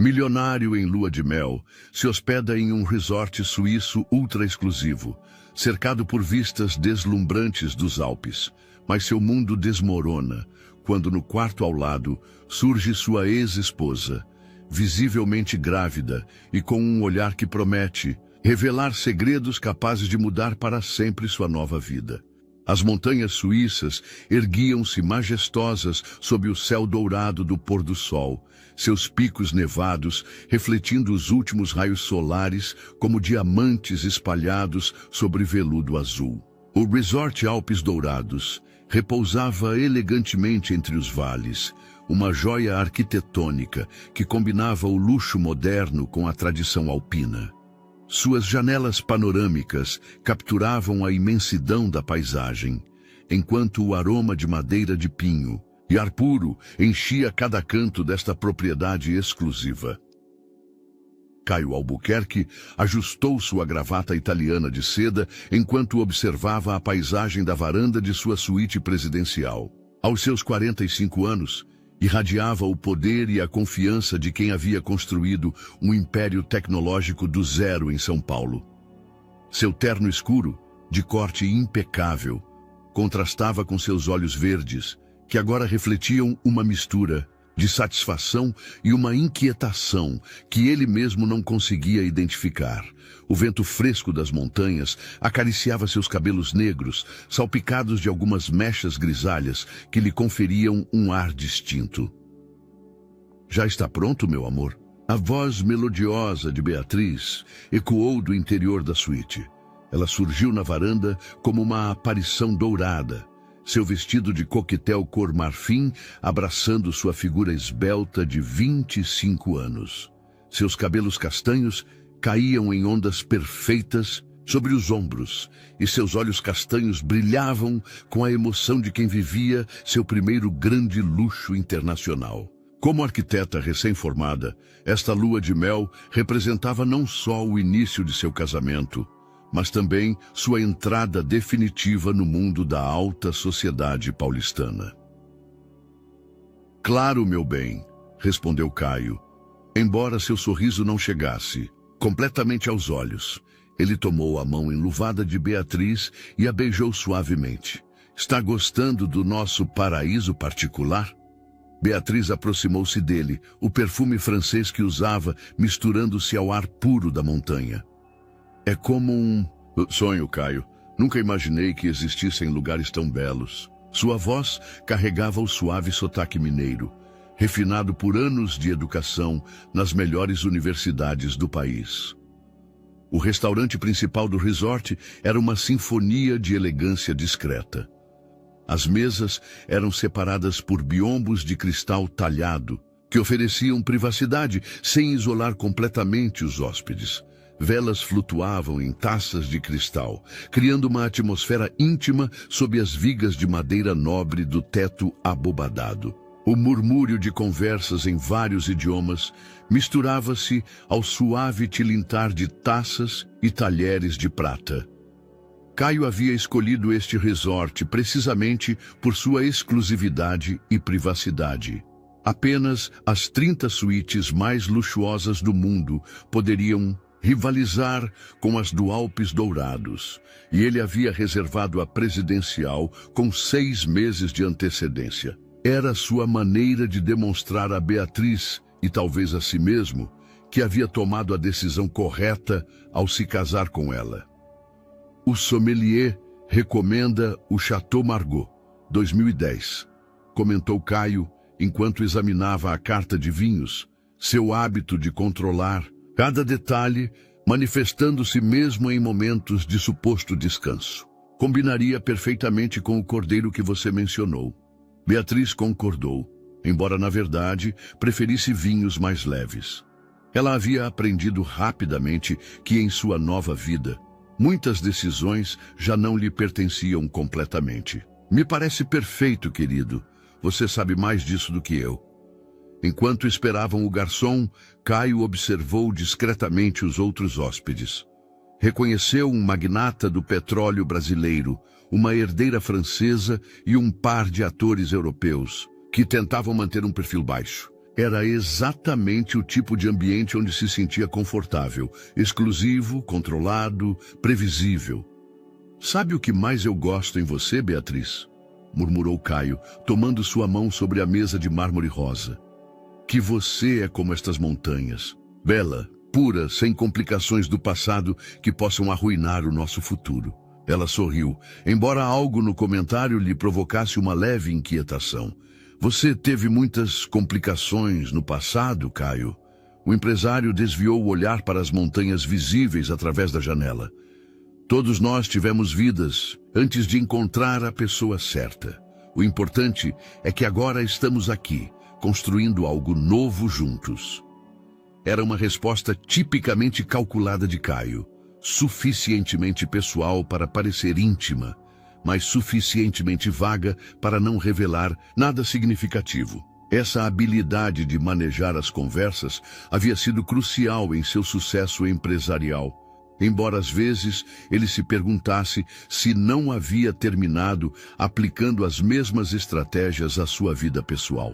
Milionário em lua de mel, se hospeda em um resort suíço ultra exclusivo, cercado por vistas deslumbrantes dos Alpes. Mas seu mundo desmorona quando no quarto ao lado surge sua ex-esposa, visivelmente grávida e com um olhar que promete revelar segredos capazes de mudar para sempre sua nova vida. As montanhas suíças erguiam-se majestosas sob o céu dourado do pôr do sol, seus picos nevados refletindo os últimos raios solares como diamantes espalhados sobre veludo azul. O Resort Alpes Dourados repousava elegantemente entre os vales, uma joia arquitetônica que combinava o luxo moderno com a tradição alpina. Suas janelas panorâmicas capturavam a imensidão da paisagem, enquanto o aroma de madeira de pinho e ar puro enchia cada canto desta propriedade exclusiva. Caio Albuquerque ajustou sua gravata italiana de seda enquanto observava a paisagem da varanda de sua suíte presidencial. Aos seus 45 anos, irradiava o poder e a confiança de quem havia construído um império tecnológico do zero em São Paulo. Seu terno escuro, de corte impecável, contrastava com seus olhos verdes, que agora refletiam uma mistura de satisfação e uma inquietação que ele mesmo não conseguia identificar. O vento fresco das montanhas acariciava seus cabelos negros, salpicados de algumas mechas grisalhas que lhe conferiam um ar distinto. "Já está pronto, meu amor?" A voz melodiosa de Beatriz ecoou do interior da suíte. Ela surgiu na varanda como uma aparição dourada, seu vestido de coquetel cor marfim abraçando sua figura esbelta de 25 anos. Seus cabelos castanhos caíam em ondas perfeitas sobre os ombros, e seus olhos castanhos brilhavam com a emoção de quem vivia seu primeiro grande luxo internacional. Como arquiteta recém-formada, esta lua de mel representava não só o início de seu casamento, mas também sua entrada definitiva no mundo da alta sociedade paulistana. "Claro, meu bem", respondeu Caio, embora seu sorriso não chegasse completamente aos olhos. Ele tomou a mão enluvada de Beatriz e a beijou suavemente. "Está gostando do nosso paraíso particular?" Beatriz aproximou-se dele, o perfume francês que usava misturando-se ao ar puro da montanha. "É como um sonho, Caio. Nunca imaginei que existissem lugares tão belos." Sua voz carregava o suave sotaque mineiro, refinado por anos de educação nas melhores universidades do país. O restaurante principal do resort era uma sinfonia de elegância discreta. As mesas eram separadas por biombos de cristal talhado, que ofereciam privacidade sem isolar completamente os hóspedes. Velas flutuavam em taças de cristal, criando uma atmosfera íntima sob as vigas de madeira nobre do teto abobadado. O murmúrio de conversas em vários idiomas misturava-se ao suave tilintar de taças e talheres de prata. Caio havia escolhido este resort precisamente por sua exclusividade e privacidade. Apenas as 30 suítes mais luxuosas do mundo poderiam rivalizar com as do Alpes Dourados, e ele havia reservado a presidencial com 6 meses de antecedência. Era sua maneira de demonstrar a Beatriz, e talvez a si mesmo, que havia tomado a decisão correta ao se casar com ela. "O sommelier recomenda o Chateau Margaux, 2010, comentou Caio enquanto examinava a carta de vinhos, seu hábito de controlar cada detalhe, manifestando-se mesmo em momentos de suposto descanso. "Combinaria perfeitamente com o cordeiro que você mencionou." Beatriz concordou, embora na verdade preferisse vinhos mais leves. Ela havia aprendido rapidamente que em sua nova vida, muitas decisões já não lhe pertenciam completamente. "Me parece perfeito, querido. Você sabe mais disso do que eu." Enquanto esperavam o garçom, Caio observou discretamente os outros hóspedes. Reconheceu um magnata do petróleo brasileiro, uma herdeira francesa e um par de atores europeus, que tentavam manter um perfil baixo. Era exatamente o tipo de ambiente onde se sentia confortável, exclusivo, controlado, previsível. "Sabe o que mais eu gosto em você, Beatriz?" murmurou Caio, tomando sua mão sobre a mesa de mármore rosa. "Que você é como estas montanhas, bela, pura, sem complicações do passado que possam arruinar o nosso futuro." Ela sorriu, embora algo no comentário lhe provocasse uma leve inquietação. "Você teve muitas complicações no passado, Caio?" O empresário desviou o olhar para as montanhas visíveis através da janela. "Todos nós tivemos vidas antes de encontrar a pessoa certa. O importante é que agora estamos aqui, construindo algo novo juntos." Era uma resposta tipicamente calculada de Caio, suficientemente pessoal para parecer íntima, mas suficientemente vaga para não revelar nada significativo. Essa habilidade de manejar as conversas havia sido crucial em seu sucesso empresarial, embora às vezes ele se perguntasse se não havia terminado aplicando as mesmas estratégias à sua vida pessoal.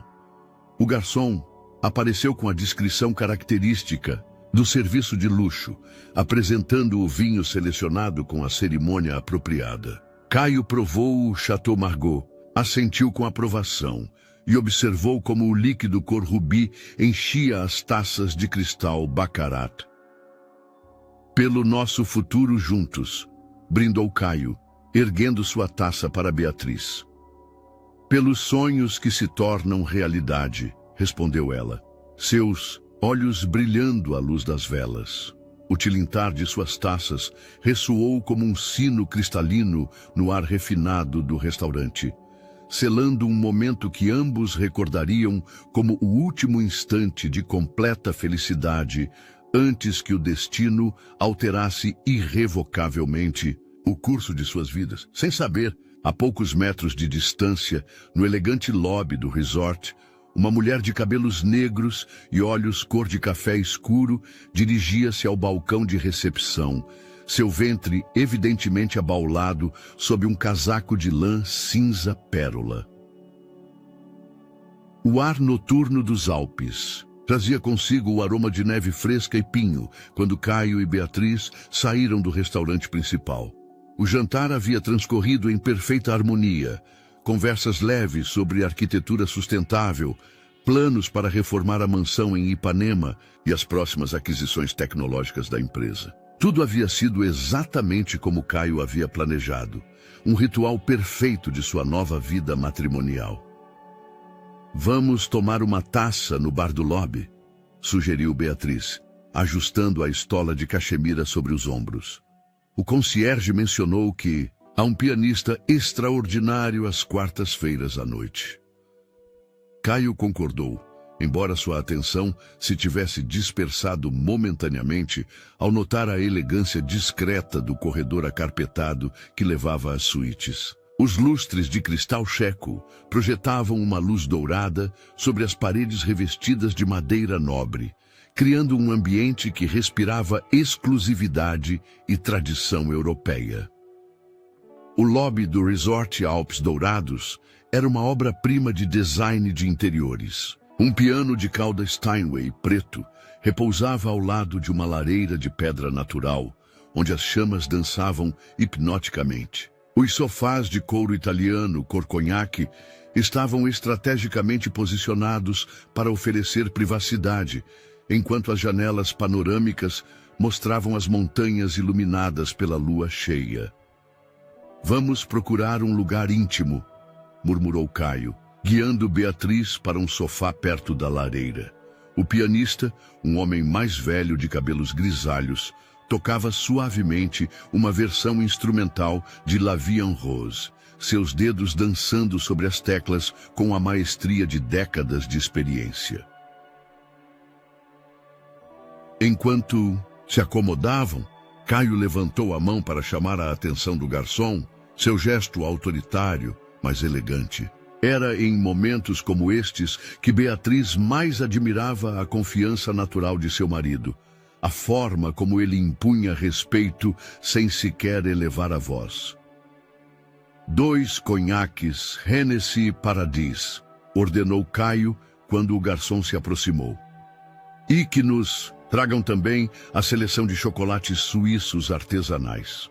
O garçom apareceu com a descrição característica do serviço de luxo, apresentando o vinho selecionado com a cerimônia apropriada. Caio provou o Chateau Margaux, assentiu com aprovação e observou como o líquido cor rubi enchia as taças de cristal Baccarat. "Pelo nosso futuro juntos", brindou Caio, erguendo sua taça para Beatriz. "Pelos sonhos que se tornam realidade", respondeu ela, seus olhos brilhando à luz das velas. O tilintar de suas taças ressoou como um sino cristalino no ar refinado do restaurante, selando um momento que ambos recordariam como o último instante de completa felicidade antes que o destino alterasse irrevocavelmente o curso de suas vidas. Sem saber, a poucos metros de distância, no elegante lobby do resort, uma mulher de cabelos negros e olhos cor de café escuro dirigia-se ao balcão de recepção, seu ventre evidentemente abaulado sob um casaco de lã cinza pérola. O ar noturno dos Alpes trazia consigo o aroma de neve fresca e pinho quando Caio e Beatriz saíram do restaurante principal. O jantar havia transcorrido em perfeita harmonia, conversas leves sobre arquitetura sustentável, planos para reformar a mansão em Ipanema e as próximas aquisições tecnológicas da empresa. Tudo havia sido exatamente como Caio havia planejado, um ritual perfeito de sua nova vida matrimonial. "Vamos tomar uma taça no bar do lobby", sugeriu Beatriz, ajustando a estola de cachemira sobre os ombros. O concierge mencionou que há um pianista extraordinário às quartas-feiras à noite. Caio concordou, embora sua atenção se tivesse dispersado momentaneamente ao notar a elegância discreta do corredor acarpetado que levava às suítes. Os lustres de cristal checo projetavam uma luz dourada sobre as paredes revestidas de madeira nobre, criando um ambiente que respirava exclusividade e tradição europeia. O lobby do Resort Alpes Dourados era uma obra-prima de design de interiores. Um piano de cauda Steinway preto repousava ao lado de uma lareira de pedra natural, onde as chamas dançavam hipnoticamente. Os sofás de couro italiano cor conhaque estavam estrategicamente posicionados para oferecer privacidade, enquanto as janelas panorâmicas mostravam as montanhas iluminadas pela lua cheia. "Vamos procurar um lugar íntimo", murmurou Caio, guiando Beatriz para um sofá perto da lareira. O pianista, um homem mais velho de cabelos grisalhos, tocava suavemente uma versão instrumental de La Vie en Rose, seus dedos dançando sobre as teclas com a maestria de décadas de experiência. Enquanto se acomodavam, Caio levantou a mão para chamar a atenção do garçom, seu gesto autoritário, mas elegante. Era em momentos como estes que Beatriz mais admirava a confiança natural de seu marido, a forma como ele impunha respeito sem sequer elevar a voz. "2 conhaques Hennessy Paradis", ordenou Caio quando o garçom se aproximou. E que nos tragam também a seleção de chocolates suíços artesanais.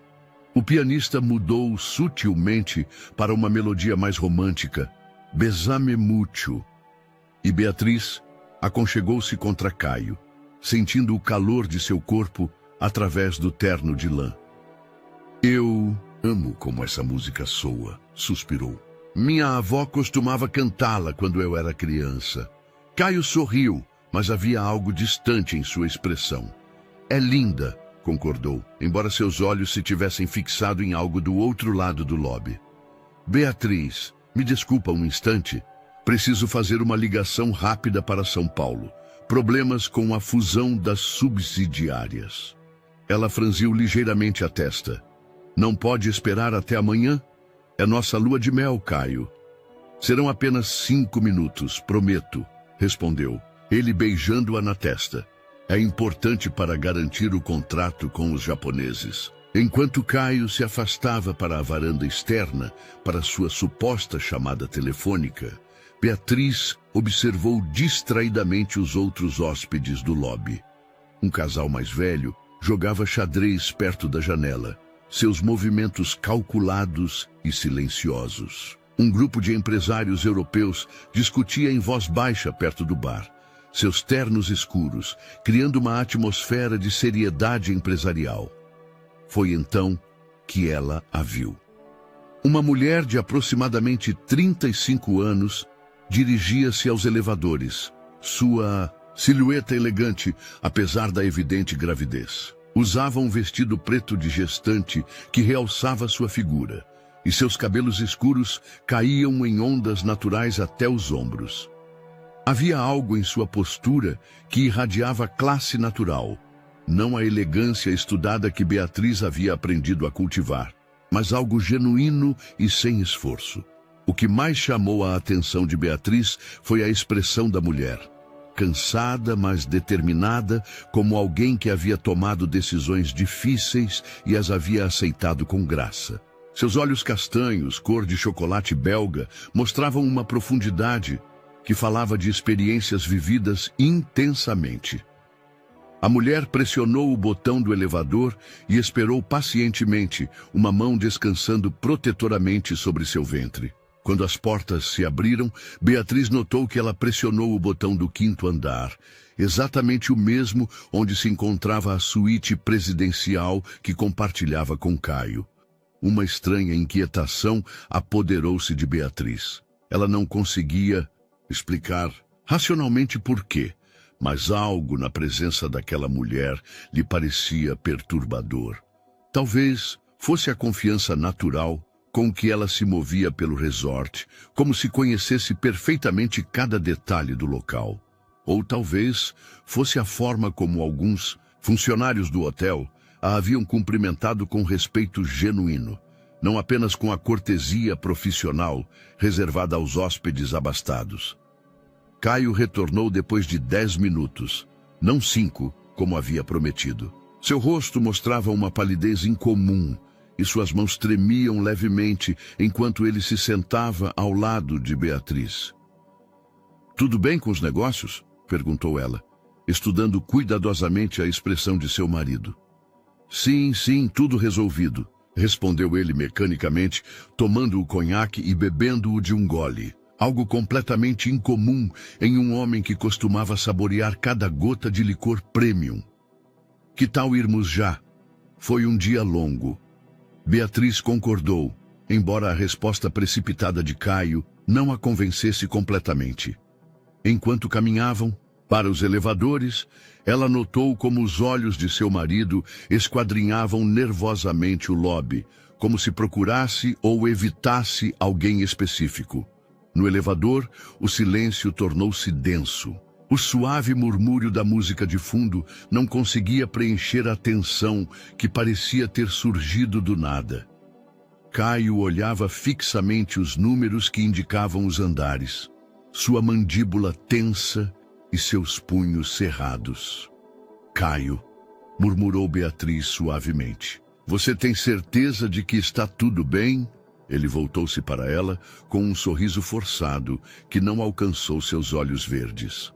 O pianista mudou sutilmente para uma melodia mais romântica, Besame mucho, e Beatriz aconchegou-se contra Caio, sentindo o calor de seu corpo através do terno de lã. Eu amo como essa música soa, suspirou. Minha avó costumava cantá-la quando eu era criança. Caio sorriu, mas havia algo distante em sua expressão. É linda, concordou, embora seus olhos se tivessem fixado em algo do outro lado do lobby. Beatriz, me desculpa um instante. Preciso fazer uma ligação rápida para São Paulo. Problemas com a fusão das subsidiárias. Ela franziu ligeiramente a testa. Não pode esperar até amanhã? É nossa lua de mel, Caio. Serão apenas 5 minutos, prometo, respondeu, ele beijando-a na testa. É importante para garantir o contrato com os japoneses. Enquanto Caio se afastava para a varanda externa, para sua suposta chamada telefônica, Beatriz observou distraidamente os outros hóspedes do lobby. Um casal mais velho jogava xadrez perto da janela, seus movimentos calculados e silenciosos. Um grupo de empresários europeus discutia em voz baixa perto do bar, seus ternos escuros, criando uma atmosfera de seriedade empresarial. Foi então que ela a viu. Uma mulher de aproximadamente 35 anos dirigia-se aos elevadores. Sua silhueta elegante, apesar da evidente gravidez. Usava um vestido preto de gestante que realçava sua figura, e seus cabelos escuros caíam em ondas naturais até os ombros. Havia algo em sua postura que irradiava classe natural, não a elegância estudada que Beatriz havia aprendido a cultivar, mas algo genuíno e sem esforço. O que mais chamou a atenção de Beatriz foi a expressão da mulher, cansada, mas determinada, como alguém que havia tomado decisões difíceis e as havia aceitado com graça. Seus olhos castanhos, cor de chocolate belga, mostravam uma profundidade que falava de experiências vividas intensamente. A mulher pressionou o botão do elevador e esperou pacientemente, uma mão descansando protetoramente sobre seu ventre. Quando as portas se abriram, Beatriz notou que ela pressionou o botão do 5º andar, exatamente o mesmo onde se encontrava a suíte presidencial que compartilhava com Caio. Uma estranha inquietação apoderou-se de Beatriz. Ela não conseguia explicar racionalmente por quê, mas algo na presença daquela mulher lhe parecia perturbador. Talvez fosse a confiança natural com que ela se movia pelo resort, como se conhecesse perfeitamente cada detalhe do local. Ou talvez fosse a forma como alguns funcionários do hotel a haviam cumprimentado com respeito genuíno, não apenas com a cortesia profissional reservada aos hóspedes abastados. Caio retornou depois de 10 minutos, não 5, como havia prometido. Seu rosto mostrava uma palidez incomum, e suas mãos tremiam levemente enquanto ele se sentava ao lado de Beatriz. "Tudo bem com os negócios?" perguntou ela, estudando cuidadosamente a expressão de seu marido. Sim, tudo resolvido", respondeu ele mecanicamente, tomando o conhaque e bebendo-o de um gole. Algo completamente incomum em um homem que costumava saborear cada gota de licor premium. "Que tal irmos já? Foi um dia longo." Beatriz concordou, embora a resposta precipitada de Caio não a convencesse completamente. Enquanto caminhavam para os elevadores, ela notou como os olhos de seu marido esquadrinhavam nervosamente o lobby, como se procurasse ou evitasse alguém específico. No elevador, o silêncio tornou-se denso. O suave murmúrio da música de fundo não conseguia preencher a tensão que parecia ter surgido do nada. Caio olhava fixamente os números que indicavam os andares, sua mandíbula tensa e seus punhos cerrados. "Caio", murmurou Beatriz suavemente, "você tem certeza de que está tudo bem?" Ele voltou-se para ela com um sorriso forçado que não alcançou seus olhos verdes.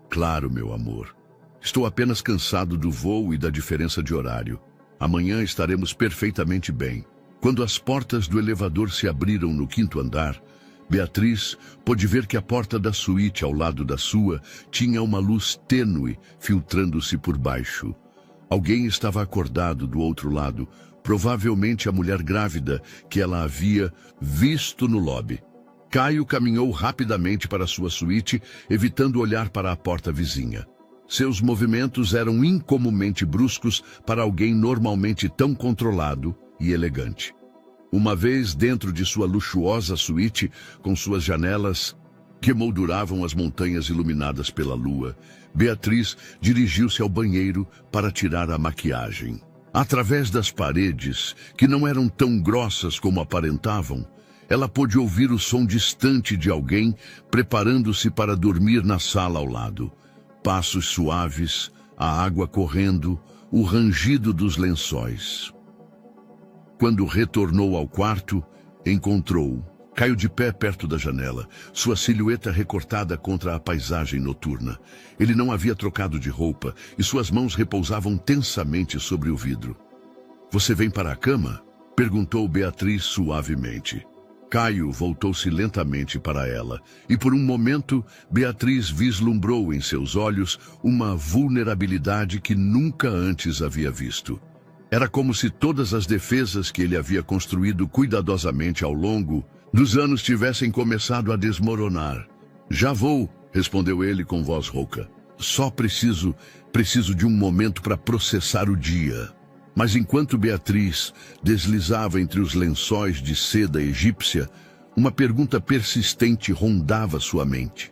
Claro, meu amor. Estou apenas cansado do voo e da diferença de horário. Amanhã estaremos perfeitamente bem. Quando as portas do elevador se abriram no 5º andar, Beatriz pôde ver que a porta da suíte ao lado da sua tinha uma luz tênue filtrando-se por baixo. Alguém estava acordado do outro lado, provavelmente a mulher grávida que ela havia visto no lobby. Caio caminhou rapidamente para sua suíte, evitando olhar para a porta vizinha. Seus movimentos eram incomumente bruscos para alguém normalmente tão controlado e elegante. Uma vez dentro de sua luxuosa suíte, com suas janelas que molduravam as montanhas iluminadas pela lua, Beatriz dirigiu-se ao banheiro para tirar a maquiagem. Através das paredes, que não eram tão grossas como aparentavam, ela pôde ouvir o som distante de alguém preparando-se para dormir na sala ao lado. Passos suaves, a água correndo, o rangido dos lençóis. Quando retornou ao quarto, encontrou Caio de pé perto da janela, sua silhueta recortada contra a paisagem noturna. Ele não havia trocado de roupa e suas mãos repousavam tensamente sobre o vidro. "Você vem para a cama?" perguntou Beatriz suavemente. Caio voltou-se lentamente para ela, e por um momento Beatriz vislumbrou em seus olhos uma vulnerabilidade que nunca antes havia visto. Era como se todas as defesas que ele havia construído cuidadosamente ao longo dos anos tivessem começado a desmoronar. "Já vou", respondeu ele com voz rouca. "Só preciso de um momento para processar o dia." Mas enquanto Beatriz deslizava entre os lençóis de seda egípcia, uma pergunta persistente rondava sua mente.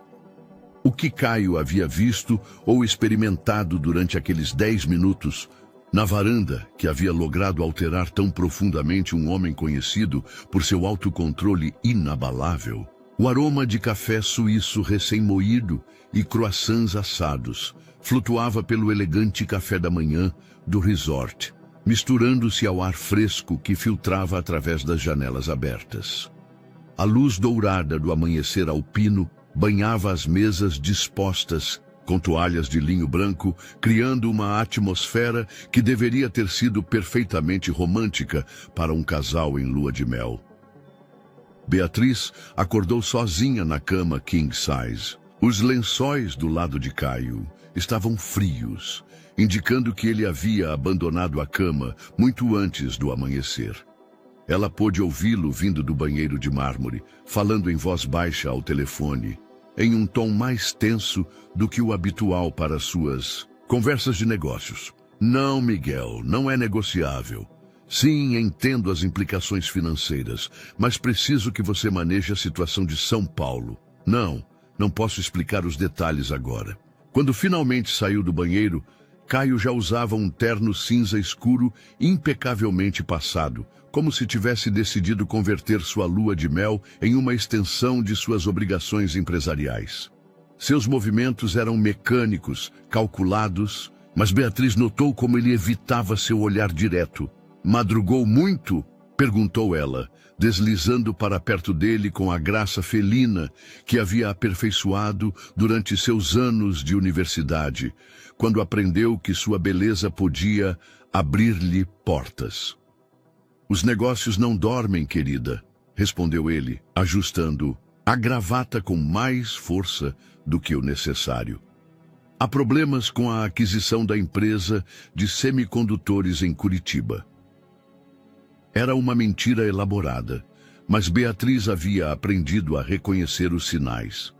O que Caio havia visto ou experimentado durante aqueles 10 minutos na varanda que havia logrado alterar tão profundamente um homem conhecido por seu autocontrole inabalável? O aroma de café suíço recém-moído e croissants assados flutuava pelo elegante café da manhã do resort, misturando-se ao ar fresco que filtrava através das janelas abertas. A luz dourada do amanhecer alpino banhava as mesas dispostas com toalhas de linho branco, criando uma atmosfera que deveria ter sido perfeitamente romântica para um casal em lua de mel. Beatriz acordou sozinha na cama king size. Os lençóis do lado de Caio estavam frios, indicando que ele havia abandonado a cama muito antes do amanhecer. Ela pôde ouvi-lo vindo do banheiro de mármore, falando em voz baixa ao telefone, em um tom mais tenso do que o habitual para suas conversas de negócios. "Não, Miguel, não é negociável. Sim, entendo as implicações financeiras, mas preciso que você maneje a situação de São Paulo. Não posso explicar os detalhes agora." Quando finalmente saiu do banheiro, Caio já usava um terno cinza escuro impecavelmente passado, como se tivesse decidido converter sua lua de mel em uma extensão de suas obrigações empresariais. Seus movimentos eram mecânicos, calculados, mas Beatriz notou como ele evitava seu olhar direto. "Madrugou muito?" perguntou ela, deslizando para perto dele com a graça felina que havia aperfeiçoado durante seus anos de universidade, quando aprendeu que sua beleza podia abrir-lhe portas. "Os negócios não dormem, querida", respondeu ele, ajustando a gravata com mais força do que o necessário. "Há problemas com a aquisição da empresa de semicondutores em Curitiba." Era uma mentira elaborada, mas Beatriz havia aprendido a reconhecer os sinais.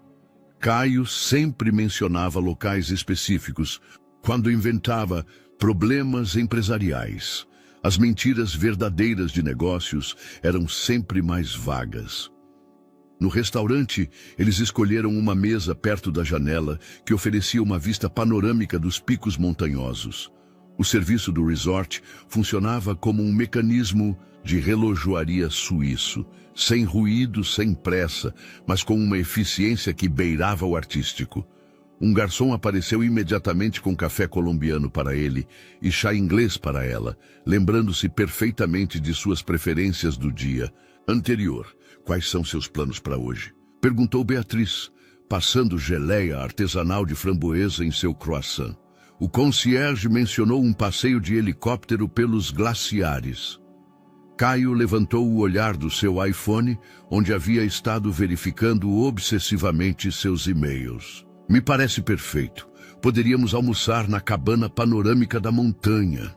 Caio sempre mencionava locais específicos quando inventava problemas empresariais. As mentiras verdadeiras de negócios eram sempre mais vagas. No restaurante, eles escolheram uma mesa perto da janela que oferecia uma vista panorâmica dos picos montanhosos. O serviço do resort funcionava como um mecanismo de relojoaria suíço, sem ruído, sem pressa, mas com uma eficiência que beirava o artístico. Um garçom apareceu imediatamente com café colombiano para ele e chá inglês para ela, lembrando-se perfeitamente de suas preferências do dia. Anterior. Quais são seus planos para hoje? Perguntou Beatriz, passando geleia artesanal de framboesa em seu croissant. O concierge mencionou um passeio de helicóptero pelos glaciares. Caio levantou o olhar do seu iPhone, onde havia estado verificando obsessivamente seus e-mails. Me parece perfeito. Poderíamos almoçar na cabana panorâmica da montanha.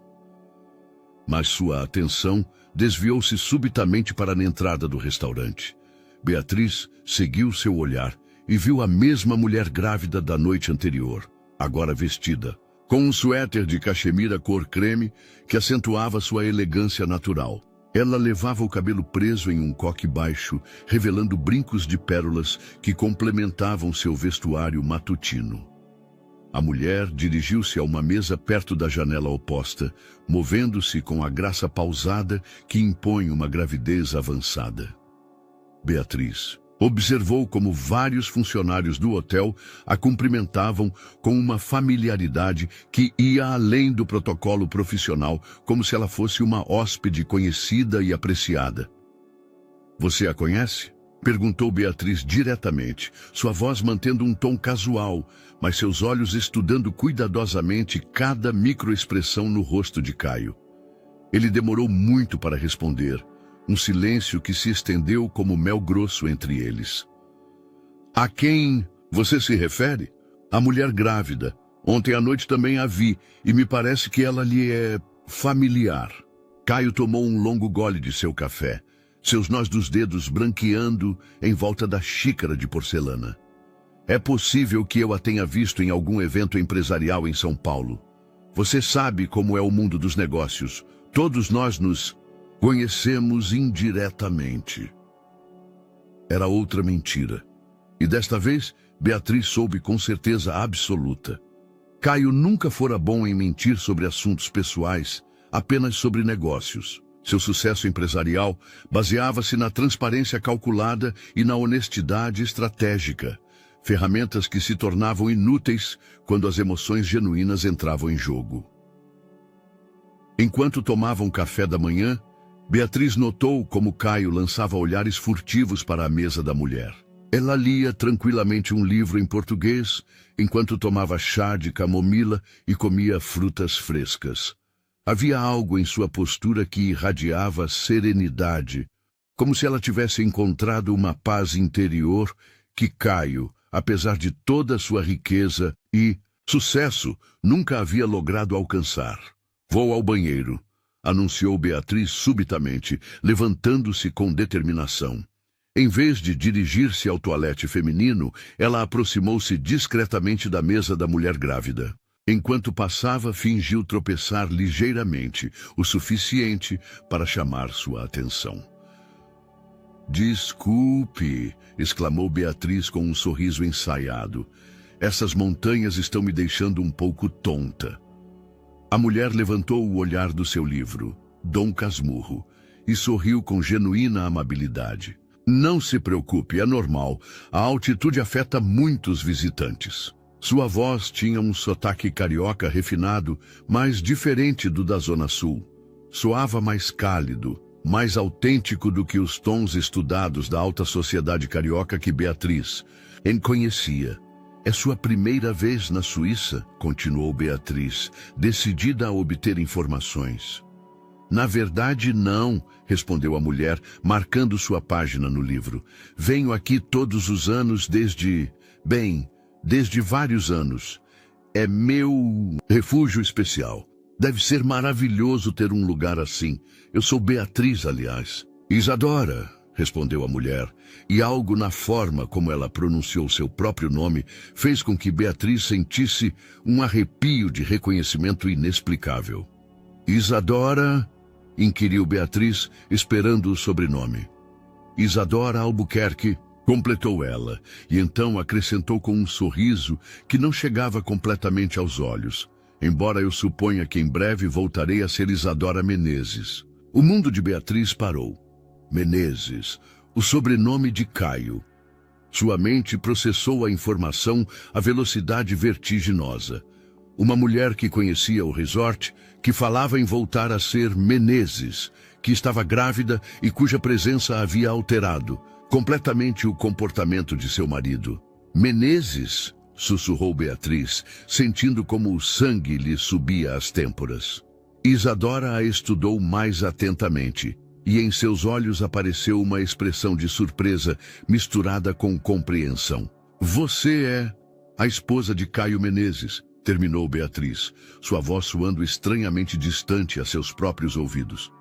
Mas sua atenção desviou-se subitamente para a entrada do restaurante. Beatriz seguiu seu olhar e viu a mesma mulher grávida da noite anterior, agora vestida, com um suéter de cachemira cor creme que acentuava sua elegância natural. Ela levava o cabelo preso em um coque baixo, revelando brincos de pérolas que complementavam seu vestuário matutino. A mulher dirigiu-se a uma mesa perto da janela oposta, movendo-se com a graça pausada que impõe uma gravidez avançada. Beatriz observou como vários funcionários do hotel a cumprimentavam com uma familiaridade que ia além do protocolo profissional, como se ela fosse uma hóspede conhecida e apreciada. Você a conhece? Perguntou Beatriz diretamente, sua voz mantendo um tom casual, mas seus olhos estudando cuidadosamente cada microexpressão no rosto de Caio. Ele demorou muito para responder, um silêncio que se estendeu como mel grosso entre eles. A quem você se refere? A mulher grávida. Ontem à noite também a vi, e me parece que ela lhe é familiar. Caio tomou um longo gole de seu café, seus nós dos dedos branqueando em volta da xícara de porcelana. É possível que eu a tenha visto em algum evento empresarial em São Paulo. Você sabe como é o mundo dos negócios. Todos nós nos conhecemos indiretamente. Era outra mentira. E desta vez, Beatriz soube com certeza absoluta. Caio nunca fora bom em mentir sobre assuntos pessoais, apenas sobre negócios. Seu sucesso empresarial baseava-se na transparência calculada e na honestidade estratégica, ferramentas que se tornavam inúteis quando as emoções genuínas entravam em jogo. Enquanto tomavam café da manhã, Beatriz notou como Caio lançava olhares furtivos para a mesa da mulher. Ela lia tranquilamente um livro em português, enquanto tomava chá de camomila e comia frutas frescas. Havia algo em sua postura que irradiava serenidade, como se ela tivesse encontrado uma paz interior que Caio, apesar de toda sua riqueza e sucesso, nunca havia logrado alcançar. Vou ao banheiro, anunciou Beatriz subitamente, levantando-se com determinação. Em vez de dirigir-se ao toalete feminino, ela aproximou-se discretamente da mesa da mulher grávida. Enquanto passava, fingiu tropeçar ligeiramente, o suficiente para chamar sua atenção. Desculpe, exclamou Beatriz com um sorriso ensaiado. Essas montanhas estão me deixando um pouco tonta. A mulher levantou o olhar do seu livro, Dom Casmurro, e sorriu com genuína amabilidade. Não se preocupe, é normal. A altitude afeta muitos visitantes. Sua voz tinha um sotaque carioca refinado, mas diferente do da Zona Sul. Soava mais cálido, mais autêntico do que os tons estudados da alta sociedade carioca que Beatriz conhecia. É sua primeira vez na Suíça? Continuou Beatriz, decidida a obter informações. Na verdade, não, respondeu a mulher, marcando sua página no livro. Venho aqui todos os anos desde vários anos. É meu refúgio especial. Deve ser maravilhoso ter um lugar assim. Eu sou Beatriz, aliás. Isadora, respondeu a mulher, e algo na forma como ela pronunciou seu próprio nome fez com que Beatriz sentisse um arrepio de reconhecimento inexplicável. Isadora, inquiriu Beatriz, esperando o sobrenome. Isadora Albuquerque, completou ela, e então acrescentou com um sorriso que não chegava completamente aos olhos, embora eu suponha que em breve voltarei a ser Isadora Menezes. O mundo de Beatriz parou. Menezes, o sobrenome de Caio. Sua mente processou a informação à velocidade vertiginosa. Uma mulher que conhecia o resort, que falava em voltar a ser Menezes, que estava grávida e cuja presença havia alterado completamente o comportamento de seu marido. Menezes, sussurrou Beatriz, sentindo como o sangue lhe subia às têmporas. Isadora a estudou mais atentamente, e em seus olhos apareceu uma expressão de surpresa misturada com compreensão. Você é a esposa de Caio Menezes, terminou Beatriz, sua voz soando estranhamente distante a seus próprios ouvidos.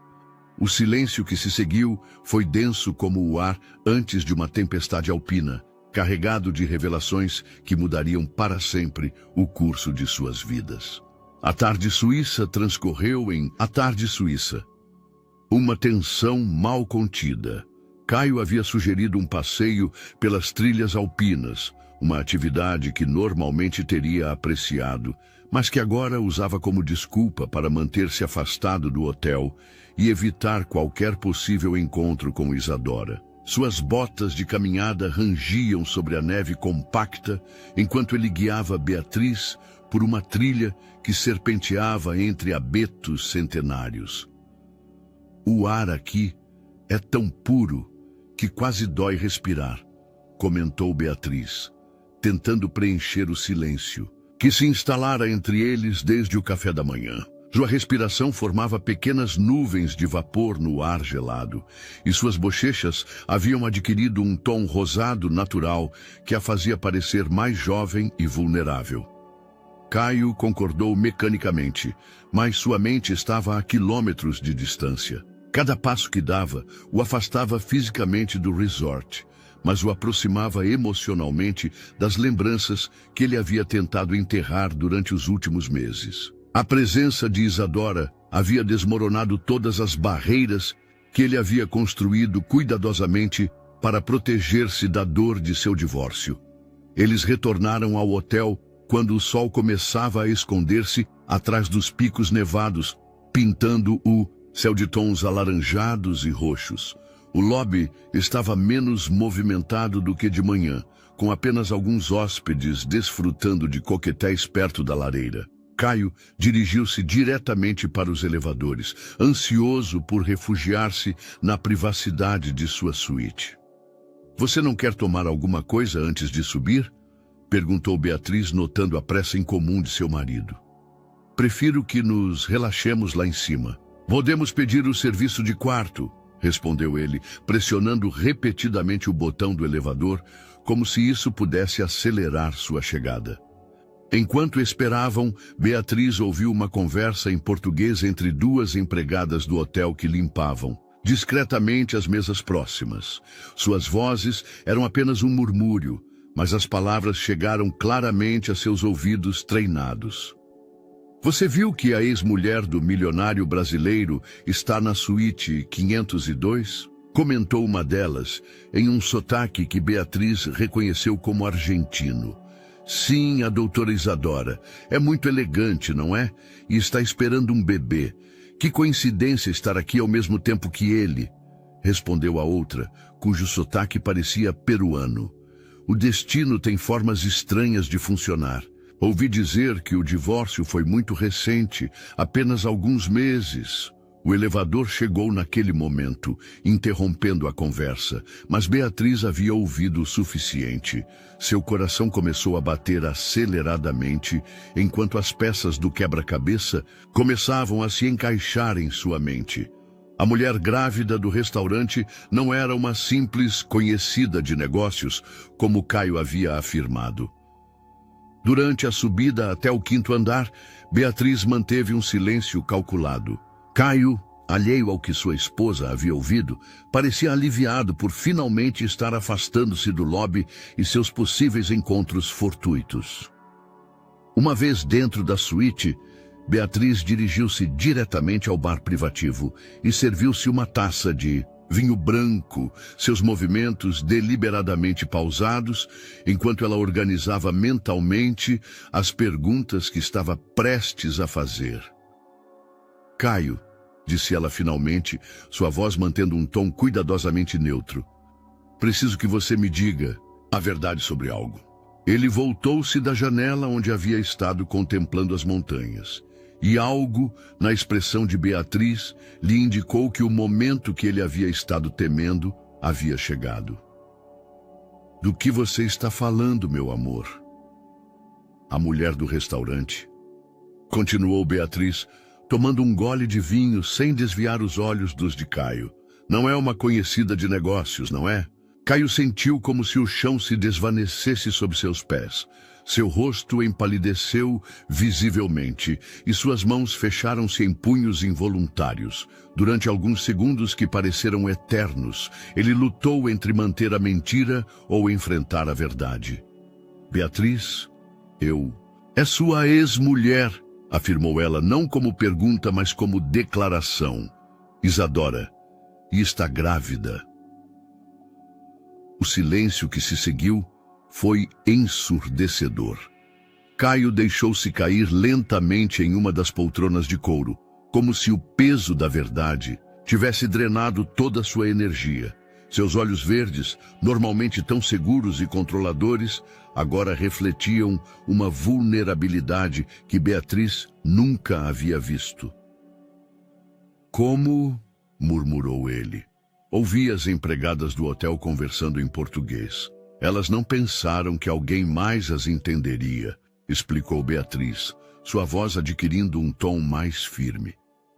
O silêncio que se seguiu foi denso como o ar antes de uma tempestade alpina, carregado de revelações que mudariam para sempre o curso de suas vidas. A tarde suíça transcorreu em A Tarde Suíça. Uma tensão mal contida. Caio havia sugerido um passeio pelas trilhas alpinas, uma atividade que normalmente teria apreciado, mas que agora usava como desculpa para manter-se afastado do hotel e evitar qualquer possível encontro com Isadora. Suas botas de caminhada rangiam sobre a neve compacta, enquanto ele guiava Beatriz por uma trilha que serpenteava entre abetos centenários. O ar aqui é tão puro que quase dói respirar, comentou Beatriz, tentando preencher o silêncio que se instalara entre eles desde o café da manhã. Sua respiração formava pequenas nuvens de vapor no ar gelado, e suas bochechas haviam adquirido um tom rosado natural que a fazia parecer mais jovem e vulnerável. Caio concordou mecanicamente, mas sua mente estava a quilômetros de distância. Cada passo que dava o afastava fisicamente do resort, mas o aproximava emocionalmente das lembranças que ele havia tentado enterrar durante os últimos meses. A presença de Isadora havia desmoronado todas as barreiras que ele havia construído cuidadosamente para proteger-se da dor de seu divórcio. Eles retornaram ao hotel quando o sol começava a esconder-se atrás dos picos nevados, pintando o céu de tons alaranjados e roxos. O lobby estava menos movimentado do que de manhã, com apenas alguns hóspedes desfrutando de coquetéis perto da lareira. Caio dirigiu-se diretamente para os elevadores, ansioso por refugiar-se na privacidade de sua suíte. Você não quer tomar alguma coisa antes de subir? Perguntou Beatriz, notando a pressa incomum de seu marido. Prefiro que nos relaxemos lá em cima. Podemos pedir o serviço de quarto, respondeu ele, pressionando repetidamente o botão do elevador, como se isso pudesse acelerar sua chegada. Enquanto esperavam, Beatriz ouviu uma conversa em português entre duas empregadas do hotel que limpavam discretamente as mesas próximas. Suas vozes eram apenas um murmúrio, mas as palavras chegaram claramente a seus ouvidos treinados. Você viu que a ex-mulher do milionário brasileiro está na suíte 502? Comentou uma delas, em um sotaque que Beatriz reconheceu como argentino. Sim, a doutora Isadora. É muito elegante, não é? E está esperando um bebê. Que coincidência estar aqui ao mesmo tempo que ele, respondeu a outra, cujo sotaque parecia peruano. O destino tem formas estranhas de funcionar. Ouvi dizer que o divórcio foi muito recente, apenas alguns meses. O elevador chegou naquele momento, interrompendo a conversa, mas Beatriz havia ouvido o suficiente. Seu coração começou a bater aceleradamente, enquanto as peças do quebra-cabeça começavam a se encaixar em sua mente. A mulher grávida do restaurante não era uma simples conhecida de negócios, como Caio havia afirmado. Durante a subida até o 5º andar, Beatriz manteve um silêncio calculado. Caio, alheio ao que sua esposa havia ouvido, parecia aliviado por finalmente estar afastando-se do lobby e seus possíveis encontros fortuitos. Uma vez dentro da suíte, Beatriz dirigiu-se diretamente ao bar privativo e serviu-se uma taça de vinho branco, seus movimentos deliberadamente pausados, enquanto ela organizava mentalmente as perguntas que estava prestes a fazer. Caio, disse ela finalmente, sua voz mantendo um tom cuidadosamente neutro. Preciso que você me diga a verdade sobre algo. Ele voltou-se da janela onde havia estado contemplando as montanhas. e algo na expressão de Beatriz lhe indicou que o momento que ele havia estado temendo havia chegado. Do que você está falando, meu amor? A mulher do restaurante. Continuou Beatriz, tomando um gole de vinho sem desviar os olhos dos de Caio. Não é uma conhecida de negócios, não é? Caio sentiu como se o chão se desvanecesse sob seus pés. Seu rosto empalideceu visivelmente e suas mãos fecharam-se em punhos involuntários. Durante alguns segundos que pareceram eternos, ele lutou entre manter a mentira ou enfrentar a verdade. Beatriz, é sua ex-mulher, afirmou ela, não como pergunta, mas como declaração. Isadora, e está grávida. O silêncio que se seguiu foi ensurdecedor. Caio deixou-se cair lentamente em uma das poltronas de couro, como se o peso da verdade tivesse drenado toda a sua energia. Seus olhos verdes, normalmente tão seguros e controladores, agora refletiam uma vulnerabilidade que Beatriz nunca havia visto. Como? Murmurou ele. Ouvi as empregadas do hotel conversando em português. Elas não pensaram que alguém mais as entenderia, explicou Beatriz, sua voz adquirindo um tom mais firme.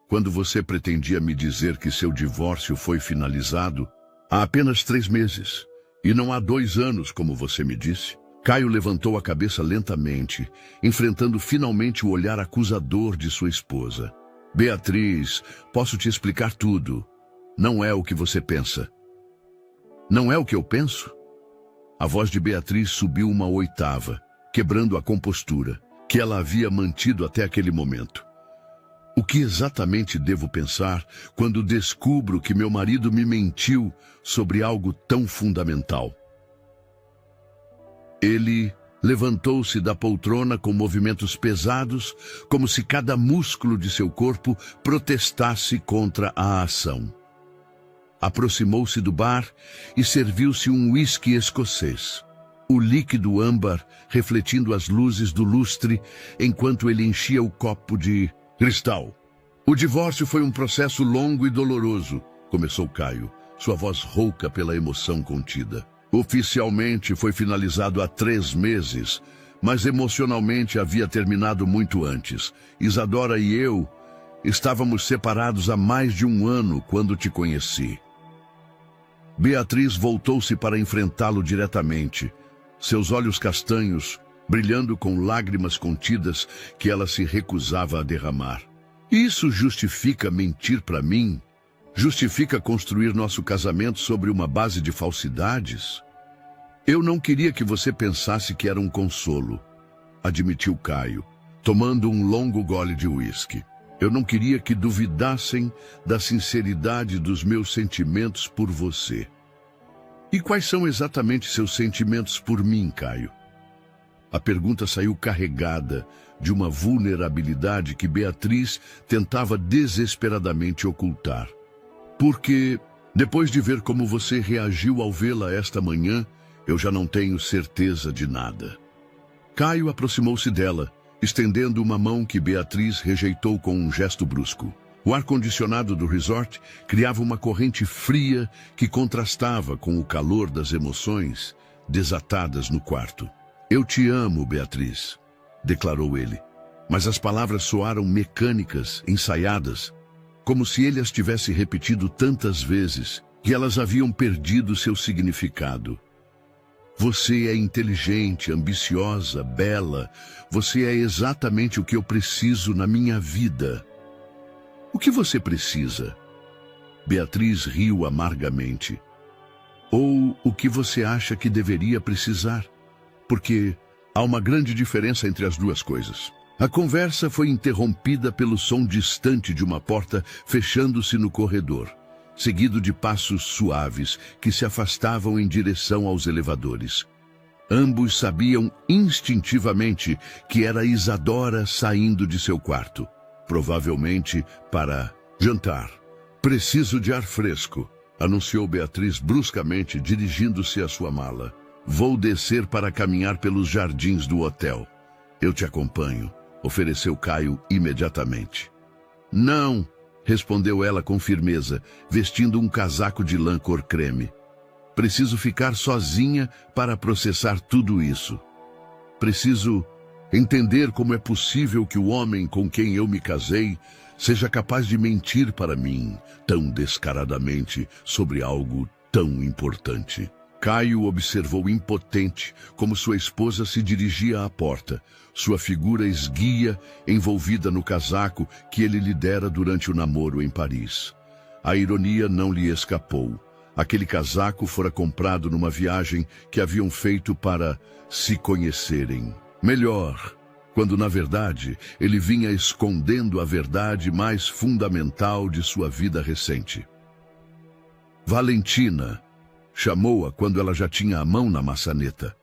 Quando você pretendia me dizer que seu divórcio foi finalizado, há apenas 3 meses, e não há 2 anos, como você me disse. Caio levantou a cabeça lentamente, enfrentando finalmente o olhar acusador de sua esposa. Beatriz, posso te explicar tudo. Não é o que você pensa. Não é o que eu penso? A voz de Beatriz subiu uma oitava, quebrando a compostura que ela havia mantido até aquele momento. O que exatamente devo pensar quando descubro que meu marido me mentiu sobre algo tão fundamental? Ele levantou-se da poltrona com movimentos pesados, como se cada músculo de seu corpo protestasse contra a ação. Aproximou-se do bar e serviu-se um uísque escocês. O líquido âmbar refletindo as luzes do lustre enquanto ele enchia o copo de cristal. O divórcio foi um processo longo e doloroso, começou Caio, sua voz rouca pela emoção contida. Oficialmente foi finalizado há 3 meses, mas emocionalmente havia terminado muito antes. Isadora e eu estávamos separados há mais de 1 ano quando te conheci. Beatriz voltou-se para enfrentá-lo diretamente, seus olhos castanhos brilhando com lágrimas contidas que ela se recusava a derramar. Isso justifica mentir para mim? Justifica construir nosso casamento sobre uma base de falsidades? Eu não queria que você pensasse que era um consolo, admitiu Caio, tomando um longo gole de uísque. Eu não queria que duvidassem da sinceridade dos meus sentimentos por você. E quais são exatamente seus sentimentos por mim, Caio? A pergunta saiu carregada de uma vulnerabilidade que Beatriz tentava desesperadamente ocultar. Porque, depois de ver como você reagiu ao vê-la esta manhã, eu já não tenho certeza de nada. Caio aproximou-se dela, estendendo uma mão que Beatriz rejeitou com um gesto brusco. O ar-condicionado do resort criava uma corrente fria que contrastava com o calor das emoções desatadas no quarto. Eu te amo, Beatriz, declarou ele, mas as palavras soaram mecânicas, ensaiadas, como se ele as tivesse repetido tantas vezes que elas haviam perdido seu significado. Você é inteligente, ambiciosa, bela. Você é exatamente o que eu preciso na minha vida. O que você precisa? Beatriz riu amargamente. Ou o que você acha que deveria precisar? Porque há uma grande diferença entre as duas coisas. A conversa foi interrompida pelo som distante de uma porta fechando-se no corredor, seguido de passos suaves que se afastavam em direção aos elevadores. Ambos sabiam instintivamente que era Isadora saindo de seu quarto, provavelmente para jantar. Preciso de ar fresco, anunciou Beatriz bruscamente, dirigindo-se à sua mala. Vou descer para caminhar pelos jardins do hotel. Eu te acompanho. ofereceu Caio imediatamente. Não, respondeu ela com firmeza, vestindo um casaco de lã cor creme. Preciso ficar sozinha para processar tudo isso. Preciso entender como é possível que o homem com quem eu me casei seja capaz de mentir para mim tão descaradamente sobre algo tão importante. Caio observou impotente como sua esposa se dirigia à porta, sua figura esguia envolvida no casaco que ele lhe dera durante o namoro em Paris. A ironia não lhe escapou. Aquele casaco fora comprado numa viagem que haviam feito para se conhecerem melhor, quando na verdade ele vinha escondendo a verdade mais fundamental de sua vida recente. Valentina, chamou-a quando ela já tinha a mão na maçaneta.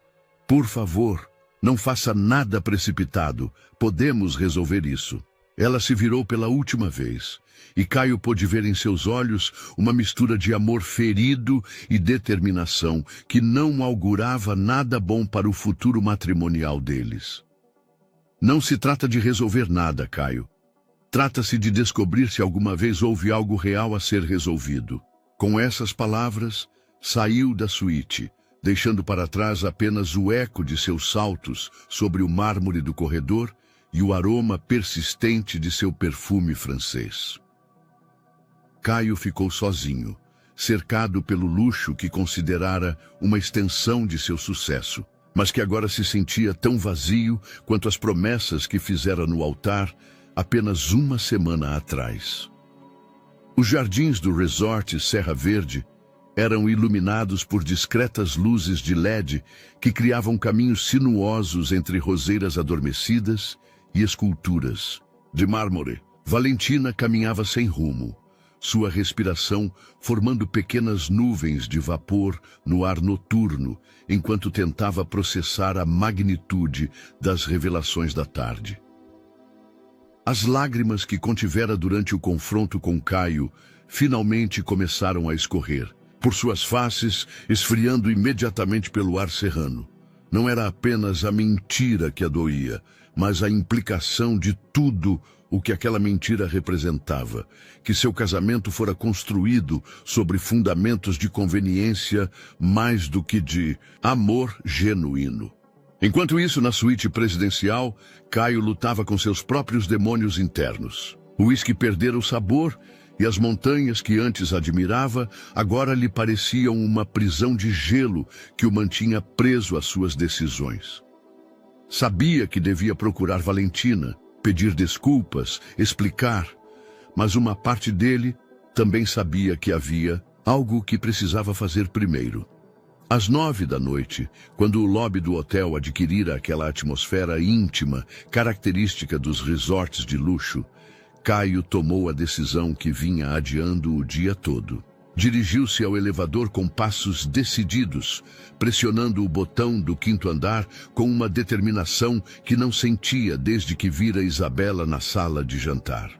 Por favor, não faça nada precipitado, podemos resolver isso. Ela se virou pela última vez, e Caio pôde ver em seus olhos uma mistura de amor ferido e determinação que não augurava nada bom para o futuro matrimonial deles. Não se trata de resolver nada, Caio. Trata-se de descobrir se alguma vez houve algo real a ser resolvido. Com essas palavras, saiu da suíte, deixando para trás apenas o eco de seus saltos sobre o mármore do corredor e o aroma persistente de seu perfume francês. Caio ficou sozinho, cercado pelo luxo que considerara uma extensão de seu sucesso, mas que agora se sentia tão vazio quanto as promessas que fizera no altar apenas uma semana atrás. Os jardins do resort Serra Verde eram iluminados por discretas luzes de LED que criavam caminhos sinuosos entre roseiras adormecidas e esculturas de mármore. Valentina caminhava sem rumo, sua respiração formando pequenas nuvens de vapor no ar noturno, enquanto tentava processar a magnitude das revelações da tarde. As lágrimas que contivera durante o confronto com Caio finalmente começaram a escorrer por suas faces, esfriando imediatamente pelo ar serrano. Não era apenas a mentira que a doía, mas a implicação de tudo o que aquela mentira representava, que seu casamento fora construído sobre fundamentos de conveniência mais do que de amor genuíno. Enquanto isso, na suíte presidencial, Caio lutava com seus próprios demônios internos. O uísque perdera o sabor e as montanhas que antes admirava agora lhe pareciam uma prisão de gelo que o mantinha preso às suas decisões. Sabia que devia procurar Valentina, pedir desculpas, explicar, mas uma parte dele também sabia que havia algo que precisava fazer primeiro. Às 9 da noite, quando o lobby do hotel adquirira aquela atmosfera íntima, característica dos resorts de luxo, Caio tomou a decisão que vinha adiando o dia todo. Dirigiu-se ao elevador com passos decididos, pressionando o botão do 5º andar com uma determinação que não sentia desde que vira Isabela na sala de jantar.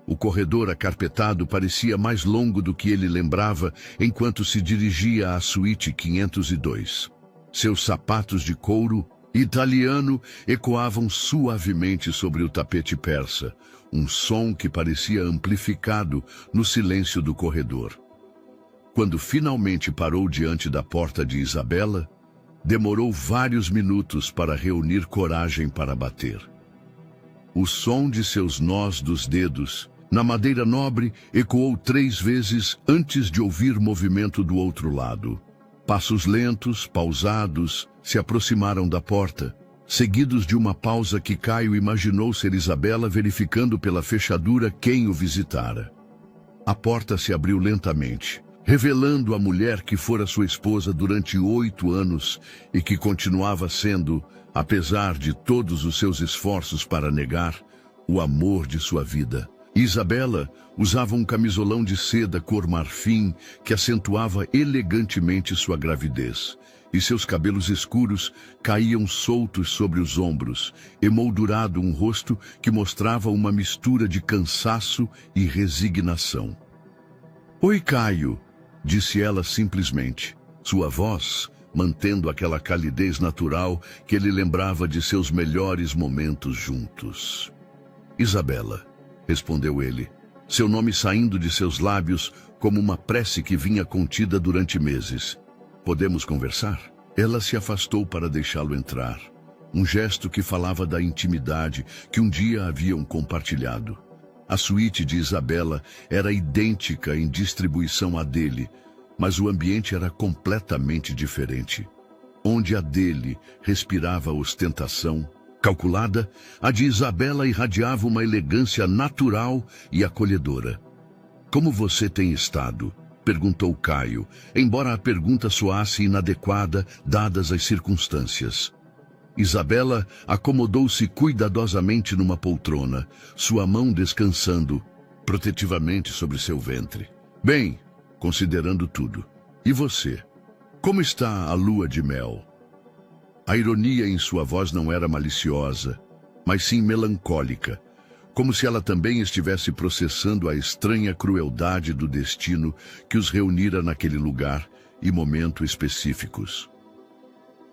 O corredor acarpetado parecia mais longo do que ele lembrava enquanto se dirigia à suíte 502. Seus sapatos de couro italiano ecoavam suavemente sobre o tapete persa, um som que parecia amplificado no silêncio do corredor. Quando finalmente parou diante da porta de Isabela, demorou vários minutos para reunir coragem para bater. O som de seus nós dos dedos na madeira nobre ecoou 3 vezes antes de ouvir movimento do outro lado. Passos lentos, pausados, se aproximaram da porta, seguidos de uma pausa que Caio imaginou ser Isabela verificando pela fechadura quem o visitara. A porta se abriu lentamente, revelando a mulher que fora sua esposa durante 8 anos e que continuava sendo, apesar de todos os seus esforços para negar, o amor de sua vida. Isabela usava um camisolão de seda cor marfim que acentuava elegantemente sua gravidez, e seus cabelos escuros caíam soltos sobre os ombros, emoldurado um rosto que mostrava uma mistura de cansaço e resignação. "Oi, Caio", disse ela simplesmente. Sua voz, mantendo aquela calidez natural que ele lembrava de seus melhores momentos juntos. Isabela, respondeu ele, seu nome saindo de seus lábios como uma prece que vinha contida durante meses. Podemos conversar? Ela se afastou para deixá-lo entrar. Um gesto que falava da intimidade que um dia haviam compartilhado. A suíte de Isabela era idêntica em distribuição à dele, mas o ambiente era completamente diferente. Onde a dele respirava ostentação calculada, a de Isabela irradiava uma elegância natural e acolhedora. Como você tem estado? Perguntou Caio, embora a pergunta soasse inadequada dadas as circunstâncias. Isabela acomodou-se cuidadosamente numa poltrona, sua mão descansando protetivamente sobre seu ventre. Bem, considerando tudo. E você? Como está a lua de mel? A ironia em sua voz não era maliciosa, mas sim melancólica, como se ela também estivesse processando a estranha crueldade do destino que os reunira naquele lugar e momento específicos.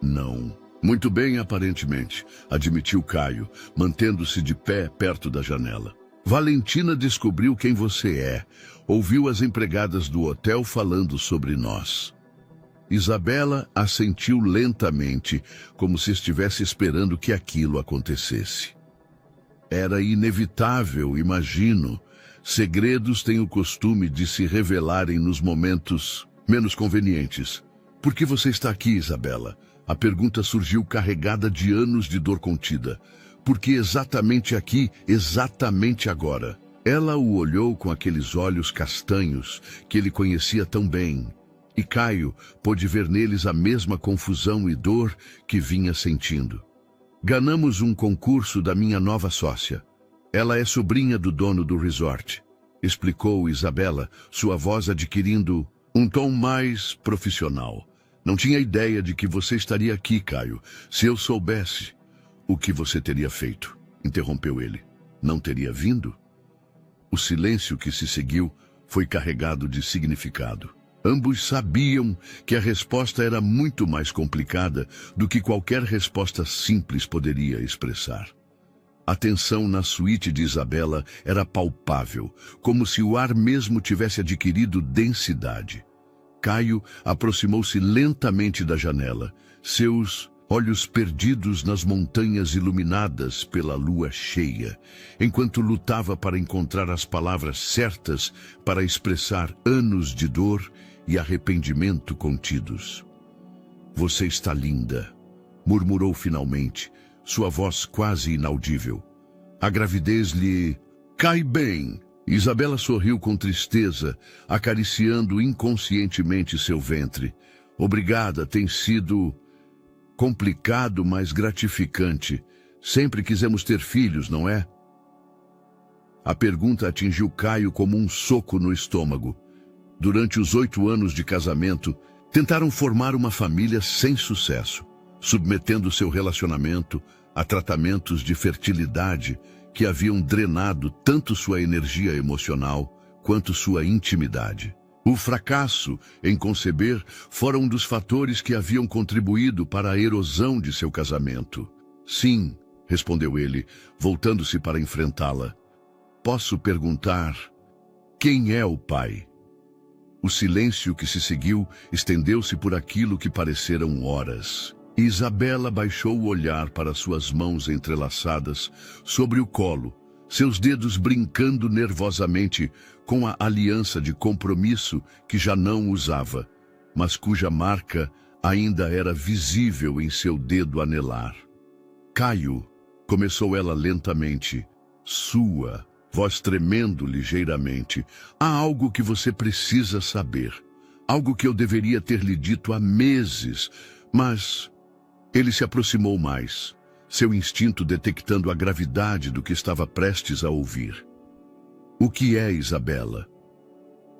Não. Muito bem, aparentemente, admitiu Caio, mantendo-se de pé perto da janela. Valentina descobriu quem você é, ouviu as empregadas do hotel falando sobre nós. Isabela assentiu lentamente, como se estivesse esperando que aquilo acontecesse. Era inevitável, imagino. Segredos têm o costume de se revelarem nos momentos menos convenientes. Por que você está aqui, Isabela? A pergunta surgiu carregada de anos de dor contida. Por que exatamente aqui, exatamente agora? Ela o olhou com aqueles olhos castanhos que ele conhecia tão bem. E Caio pôde ver neles a mesma confusão e dor que vinha sentindo. Ganhamos um concurso da minha nova sócia. Ela é sobrinha do dono do resort, explicou Isabela, sua voz adquirindo um tom mais profissional. Não tinha ideia de que você estaria aqui, Caio. Se eu soubesse, o que você teria feito? Interrompeu ele. Não teria vindo? O silêncio que se seguiu foi carregado de significado. Ambos sabiam que a resposta era muito mais complicada do que qualquer resposta simples poderia expressar. A tensão na suíte de Isabela era palpável, como se o ar mesmo tivesse adquirido densidade. Caio aproximou-se lentamente da janela, seus olhos perdidos nas montanhas iluminadas pela lua cheia, enquanto lutava para encontrar as palavras certas para expressar anos de dor e arrependimento contidos. Você está linda, murmurou finalmente, sua voz quase inaudível. A gravidez lhe cai bem. Isabela sorriu com tristeza, acariciando inconscientemente seu ventre. Obrigada, tem sido complicado, mas gratificante. Sempre quisemos ter filhos, não é? A pergunta atingiu Caio como um soco no estômago. Durante os 8 anos de casamento, tentaram formar uma família sem sucesso, submetendo seu relacionamento a tratamentos de fertilidade que haviam drenado tanto sua energia emocional quanto sua intimidade. O fracasso em conceber fora um dos fatores que haviam contribuído para a erosão de seu casamento. Sim, respondeu ele, voltando-se para enfrentá-la. Posso perguntar, quem é o pai? O silêncio que se seguiu estendeu-se por aquilo que pareceram horas. Isabela baixou o olhar para suas mãos entrelaçadas sobre o colo, seus dedos brincando nervosamente com a aliança de compromisso que já não usava, mas cuja marca ainda era visível em seu dedo anelar. Caio, começou ela lentamente, sua voz tremendo ligeiramente. Há algo que você precisa saber. Algo que eu deveria ter lhe dito há meses, mas... Ele se aproximou mais, seu instinto detectando a gravidade do que estava prestes a ouvir. O que é, Isabela?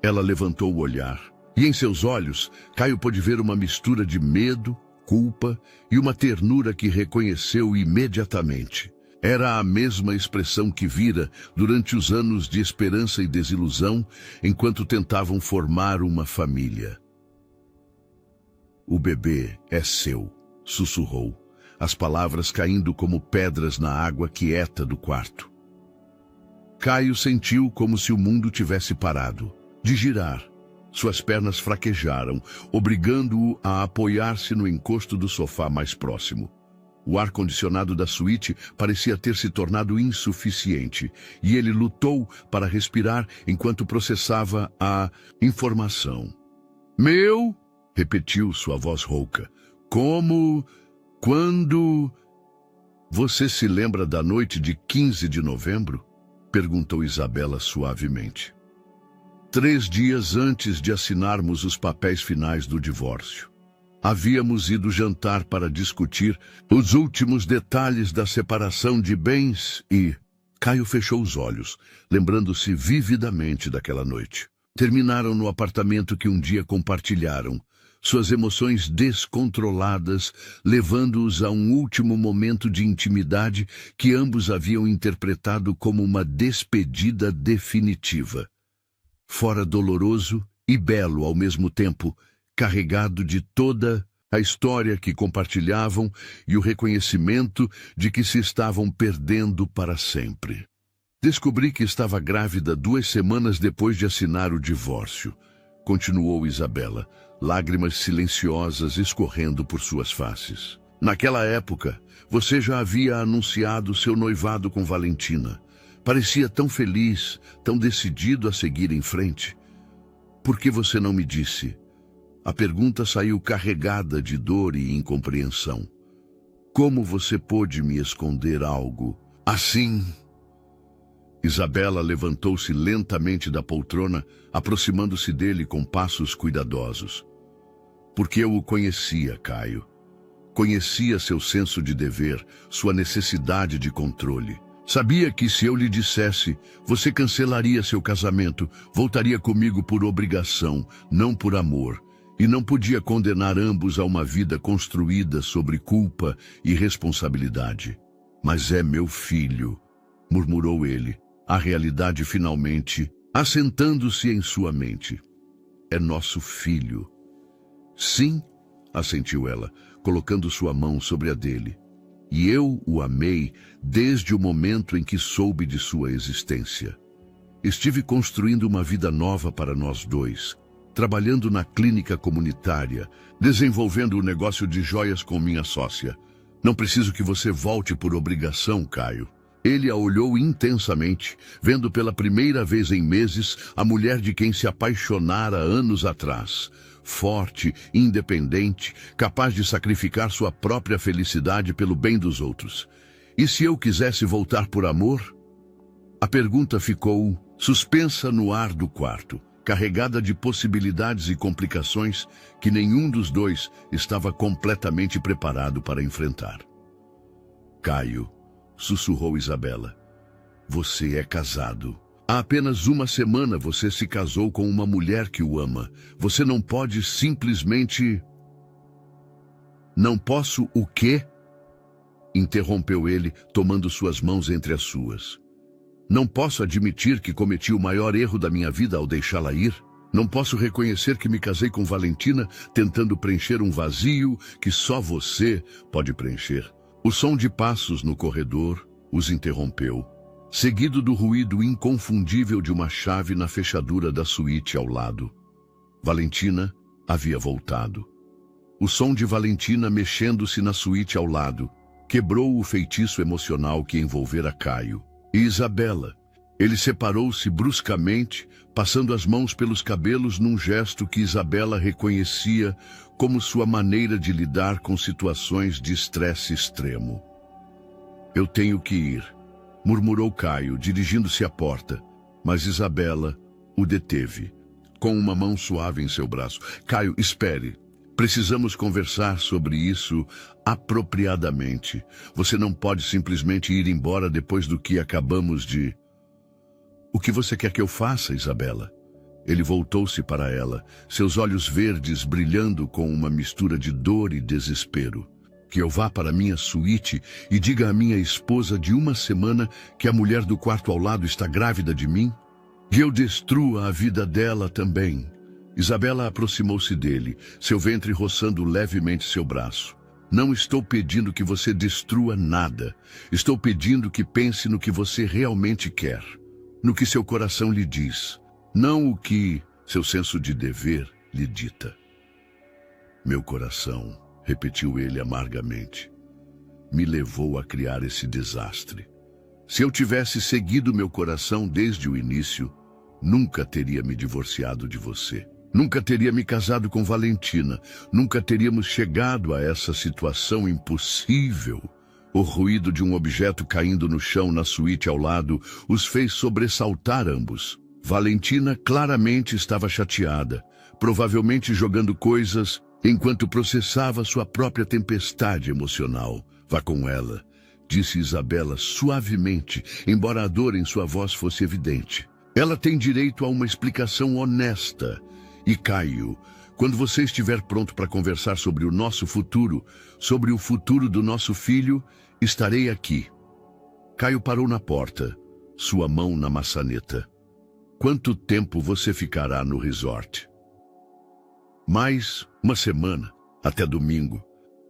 Ela levantou o olhar, e em seus olhos, Caio pôde ver uma mistura de medo, culpa e uma ternura que reconheceu imediatamente. Era a mesma expressão que vira durante os anos de esperança e desilusão, enquanto tentavam formar uma família. O bebê é seu, sussurrou, as palavras caindo como pedras na água quieta do quarto. Caio sentiu como se o mundo tivesse parado de girar. Suas pernas fraquejaram, obrigando-o a apoiar-se no encosto do sofá mais próximo. O ar-condicionado da suíte parecia ter se tornado insuficiente, e ele lutou para respirar enquanto processava a informação. Meu, repetiu sua voz rouca. Como, quando... Você se lembra da noite de 15 de novembro? Perguntou Isabela suavemente. 3 dias antes de assinarmos os papéis finais do divórcio. Havíamos ido jantar para discutir os últimos detalhes da separação de bens e... Caio fechou os olhos, lembrando-se vividamente daquela noite. Terminaram no apartamento que um dia compartilharam, suas emoções descontroladas, levando-os a um último momento de intimidade que ambos haviam interpretado como uma despedida definitiva. Fora doloroso e belo ao mesmo tempo, carregado de toda a história que compartilhavam e o reconhecimento de que se estavam perdendo para sempre. Descobri que estava grávida 2 semanas depois de assinar o divórcio, continuou Isabela, lágrimas silenciosas escorrendo por suas faces. Naquela época, você já havia anunciado seu noivado com Valentina. Parecia tão feliz, tão decidido a seguir em frente. Por que você não me disse? A pergunta saiu carregada de dor e incompreensão. Como você pôde me esconder algo assim? Isabela levantou-se lentamente da poltrona, aproximando-se dele com passos cuidadosos. Porque eu o conhecia, Caio. Conhecia seu senso de dever, sua necessidade de controle. Sabia que se eu lhe dissesse, você cancelaria seu casamento, voltaria comigo por obrigação, não por amor. E não podia condenar ambos a uma vida construída sobre culpa e responsabilidade. Mas é meu filho, murmurou ele, a realidade finalmente assentando-se em sua mente. É nosso filho. Sim, assentiu ela, colocando sua mão sobre a dele. E eu o amei desde o momento em que soube de sua existência. Estive construindo uma vida nova para nós dois, trabalhando na clínica comunitária, desenvolvendo o negócio de joias com minha sócia. Não preciso que você volte por obrigação, Caio. Ele a olhou intensamente, vendo pela primeira vez em meses a mulher de quem se apaixonara anos atrás. Forte, independente, capaz de sacrificar sua própria felicidade pelo bem dos outros. E se eu quisesse voltar por amor? A pergunta ficou suspensa no ar do quarto, carregada de possibilidades e complicações que nenhum dos dois estava completamente preparado para enfrentar. Caio, sussurrou Isabela, você é casado. Há apenas 1 semana você se casou com uma mulher que o ama. Você não pode simplesmente... Não posso o quê? Interrompeu ele, tomando suas mãos entre as suas. Não posso admitir que cometi o maior erro da minha vida ao deixá-la ir. Não posso reconhecer que me casei com Valentina tentando preencher um vazio que só você pode preencher. O som de passos no corredor os interrompeu, seguido do ruído inconfundível de uma chave na fechadura da suíte ao lado. Valentina havia voltado. O som de Valentina mexendo-se na suíte ao lado quebrou o feitiço emocional que envolvera Caio. E Isabela. Ele separou-se bruscamente, passando as mãos pelos cabelos num gesto que Isabela reconhecia como sua maneira de lidar com situações de estresse extremo. Eu tenho que ir, murmurou Caio, dirigindo-se à porta, mas Isabela o deteve, com uma mão suave em seu braço. Caio, espere. Precisamos conversar sobre isso apropriadamente. Você não pode simplesmente ir embora depois do que acabamos de... O que você quer que eu faça, Isabela? Ele voltou-se para ela, seus olhos verdes brilhando com uma mistura de dor e desespero. Que eu vá para minha suíte e diga à minha esposa de 1 semana que a mulher do quarto ao lado está grávida de mim? Que eu destrua a vida dela também? Isabela aproximou-se dele, seu ventre roçando levemente seu braço. Não estou pedindo que você destrua nada. Estou pedindo que pense no que você realmente quer, no que seu coração lhe diz, não o que seu senso de dever lhe dita. Meu coração, repetiu ele amargamente, me levou a criar esse desastre. Se eu tivesse seguido meu coração desde o início, nunca teria me divorciado de você. Nunca teria me casado com Valentina. Nunca teríamos chegado a essa situação impossível. O ruído de um objeto caindo no chão na suíte ao lado os fez sobressaltar ambos. Valentina claramente estava chateada, provavelmente jogando coisas enquanto processava sua própria tempestade emocional. Vá com ela, disse Isabela suavemente, embora a dor em sua voz fosse evidente. Ela tem direito a uma explicação honesta. E Caio, quando você estiver pronto para conversar sobre o nosso futuro, sobre o futuro do nosso filho, estarei aqui. Caio parou na porta, sua mão na maçaneta. Quanto tempo você ficará no resort? Mais uma semana, até domingo.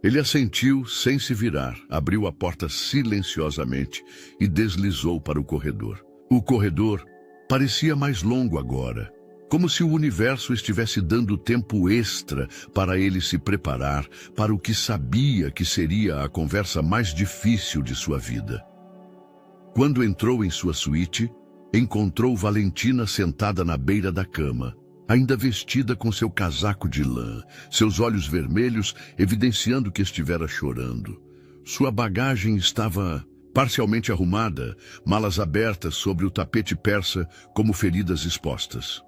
Ele assentiu sem se virar, abriu a porta silenciosamente e deslizou para o corredor. O corredor parecia mais longo agora, como se o universo estivesse dando tempo extra para ele se preparar para o que sabia que seria a conversa mais difícil de sua vida. Quando entrou em sua suíte, encontrou Valentina sentada na beira da cama, ainda vestida com seu casaco de lã, seus olhos vermelhos evidenciando que estivera chorando. Sua bagagem estava parcialmente arrumada, malas abertas sobre o tapete persa como feridas expostas.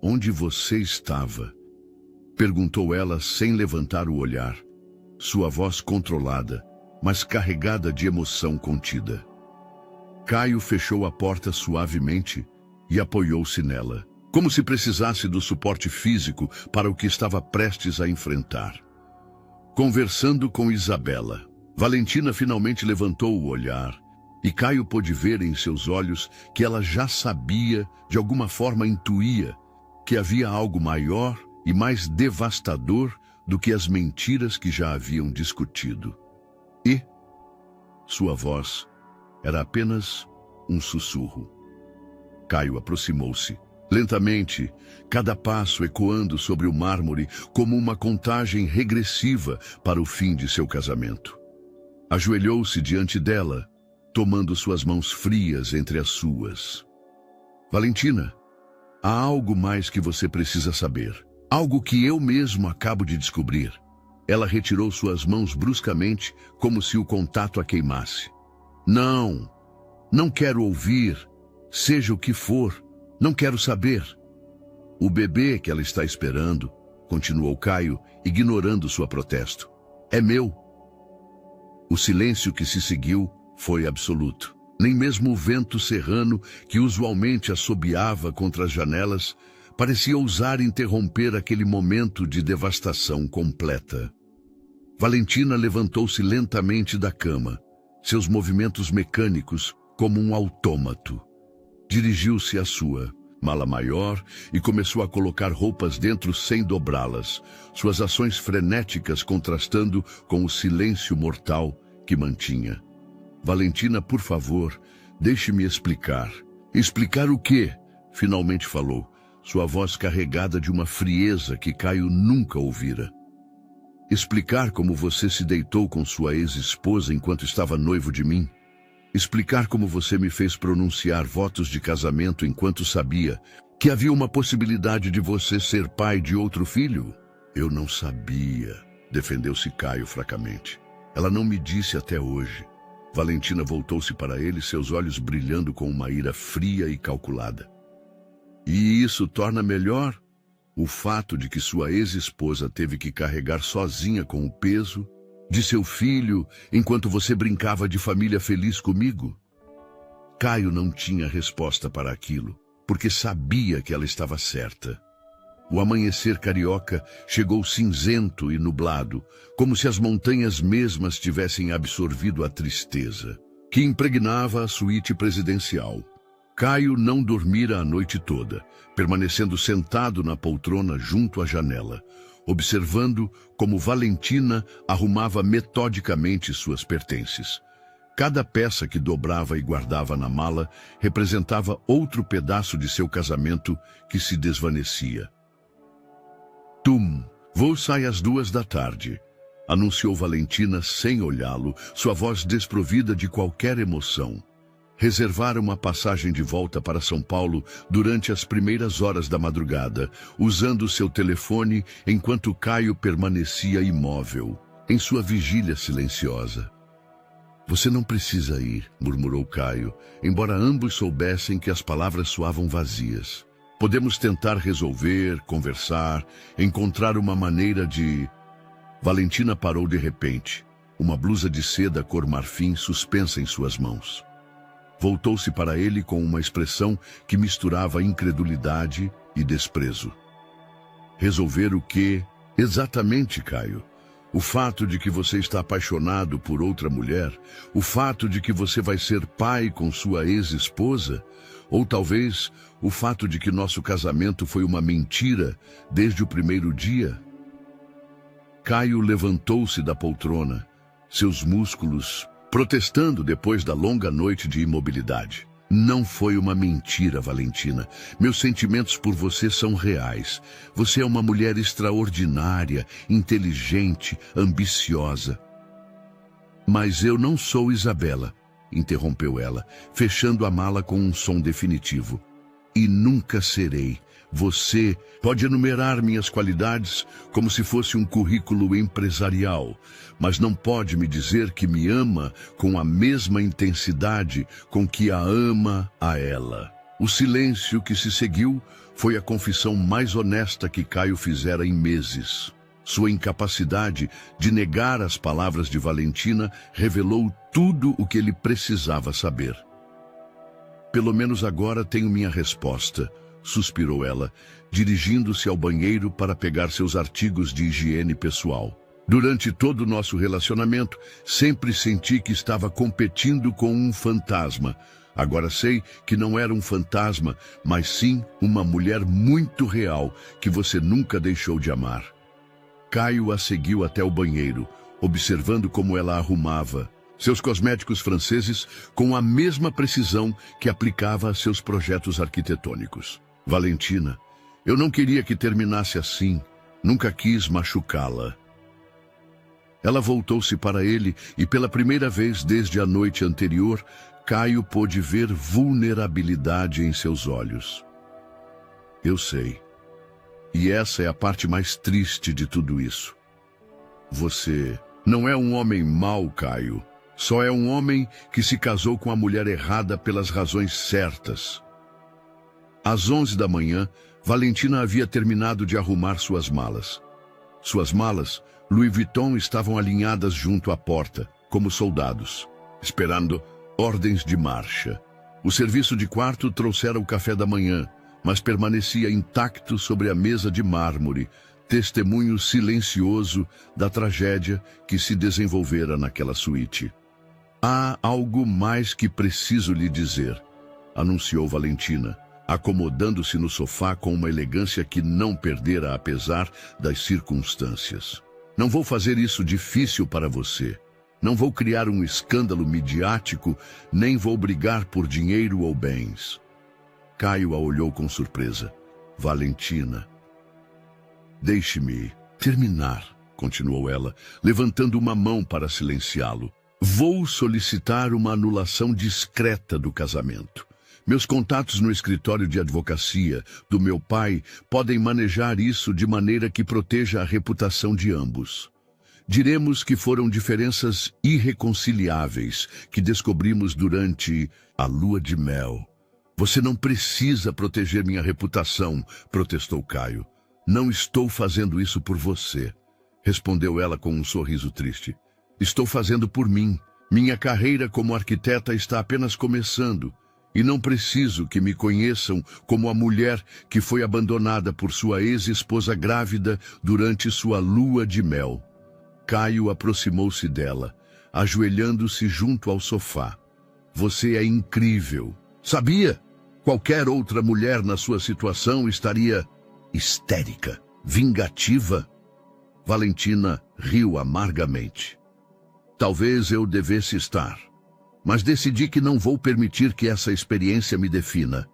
Onde você estava? Perguntou ela sem levantar o olhar, sua voz controlada, mas carregada de emoção contida. Caio fechou a porta suavemente e apoiou-se nela, como se precisasse do suporte físico para o que estava prestes a enfrentar. Conversando com Isabela, Valentina finalmente levantou o olhar e Caio pôde ver em seus olhos que ela já sabia, de alguma forma intuía, que havia algo maior e mais devastador do que as mentiras que já haviam discutido. E sua voz era apenas um sussurro. Caio aproximou-se, lentamente, cada passo ecoando sobre o mármore como uma contagem regressiva para o fim de seu casamento. Ajoelhou-se diante dela, tomando suas mãos frias entre as suas. Valentina, há algo mais que você precisa saber. Algo que eu mesmo acabo de descobrir. Ela retirou suas mãos bruscamente, como se o contato a queimasse. Não quero ouvir, seja o que for, não quero saber. O bebê que ela está esperando, continuou Caio, ignorando sua protesto, é meu. O silêncio que se seguiu foi absoluto. Nem mesmo o vento serrano, que usualmente assobiava contra as janelas, parecia ousar interromper aquele momento de devastação completa. Valentina levantou-se lentamente da cama, seus movimentos mecânicos como um autômato. Dirigiu-se à sua mala maior e começou a colocar roupas dentro sem dobrá-las, suas ações frenéticas contrastando com o silêncio mortal que mantinha. Valentina, por favor, deixe-me explicar. Explicar o quê? Finalmente falou, sua voz carregada de uma frieza que Caio nunca ouvira. Explicar como você se deitou com sua ex-esposa enquanto estava noivo de mim? Explicar como você me fez pronunciar votos de casamento enquanto sabia que havia uma possibilidade de você ser pai de outro filho? Eu não sabia, defendeu-se Caio fracamente. Ela não me disse até hoje. Valentina voltou-se para ele, seus olhos brilhando com uma ira fria e calculada. E isso torna melhor o fato de que sua ex-esposa teve que carregar sozinha com o peso de seu filho enquanto você brincava de família feliz comigo? Caio não tinha resposta para aquilo, porque sabia que ela estava certa. O amanhecer carioca chegou cinzento e nublado, como se as montanhas mesmas tivessem absorvido a tristeza, que impregnava a suíte presidencial. Caio não dormira a noite toda, permanecendo sentado na poltrona junto à janela, observando como Valentina arrumava metodicamente suas pertences. Cada peça que dobrava e guardava na mala representava outro pedaço de seu casamento que se desvanecia. Vou sair às 2 da tarde, anunciou Valentina sem olhá-lo, sua voz desprovida de qualquer emoção. Reservara uma passagem de volta para São Paulo durante as primeiras horas da madrugada, usando seu telefone enquanto Caio permanecia imóvel, em sua vigília silenciosa. Você não precisa ir, murmurou Caio, embora ambos soubessem que as palavras soavam vazias. Podemos tentar resolver, conversar, encontrar uma maneira de... Valentina parou de repente, uma blusa de seda cor marfim suspensa em suas mãos. Voltou-se para ele com uma expressão que misturava incredulidade e desprezo. Resolver o quê? Exatamente, Caio. O fato de que você está apaixonado por outra mulher, o fato de que você vai ser pai com sua ex-esposa, ou talvez o fato de que nosso casamento foi uma mentira desde o primeiro dia. Caio levantou-se da poltrona, seus músculos protestando depois da longa noite de imobilidade. Não foi uma mentira, Valentina. Meus sentimentos por você são reais. Você é uma mulher extraordinária, inteligente, ambiciosa. Mas eu não sou Isabela, interrompeu ela, fechando a mala com um som definitivo. E nunca serei. Você pode enumerar minhas qualidades como se fosse um currículo empresarial, mas não pode me dizer que me ama com a mesma intensidade com que a ama a ela. O silêncio que se seguiu foi a confissão mais honesta que Caio fizera em meses. Sua incapacidade de negar as palavras de Valentina revelou tudo o que ele precisava saber. Pelo menos agora tenho minha resposta, suspirou ela, dirigindo-se ao banheiro para pegar seus artigos de higiene pessoal. Durante todo o nosso relacionamento, sempre senti que estava competindo com um fantasma. Agora sei que não era um fantasma, mas sim uma mulher muito real que você nunca deixou de amar. Caio a seguiu até o banheiro, observando como ela arrumava seus cosméticos franceses com a mesma precisão que aplicava a seus projetos arquitetônicos. Valentina, eu não queria que terminasse assim. Nunca quis machucá-la. Ela voltou-se para ele e pela primeira vez desde a noite anterior, Caio pôde ver vulnerabilidade em seus olhos. Eu sei. E essa é a parte mais triste de tudo isso. Você não é um homem mau, Caio. Só é um homem que se casou com a mulher errada pelas razões certas. Às 11 da manhã, Valentina havia terminado de arrumar suas malas. Suas malas, Louis Vuitton, estavam alinhadas junto à porta, como soldados, esperando ordens de marcha. O serviço de quarto trouxera o café da manhã, mas permanecia intacto sobre a mesa de mármore, testemunho silencioso da tragédia que se desenvolvera naquela suíte. Há algo mais que preciso lhe dizer, anunciou Valentina, acomodando-se no sofá com uma elegância que não perdera apesar das circunstâncias. Não vou fazer isso difícil para você. Não vou criar um escândalo midiático, nem vou brigar por dinheiro ou bens. Caio a olhou com surpresa. Valentina. Deixe-me terminar, continuou ela, levantando uma mão para silenciá-lo. Vou solicitar uma anulação discreta do casamento. Meus contatos no escritório de advocacia do meu pai podem manejar isso de maneira que proteja a reputação de ambos. Diremos que foram diferenças irreconciliáveis que descobrimos durante a lua de mel. Você não precisa proteger minha reputação, protestou Caio. Não estou fazendo isso por você, respondeu ela com um sorriso triste. Estou fazendo por mim. Minha carreira como arquiteta está apenas começando. E não preciso que me conheçam como a mulher que foi abandonada por sua ex-esposa grávida durante sua lua de mel. Caio aproximou-se dela, ajoelhando-se junto ao sofá. Você é incrível. Sabia? Qualquer outra mulher na sua situação estaria histérica, vingativa. Valentina riu amargamente. Talvez eu devesse estar, mas decidi que não vou permitir que essa experiência me defina.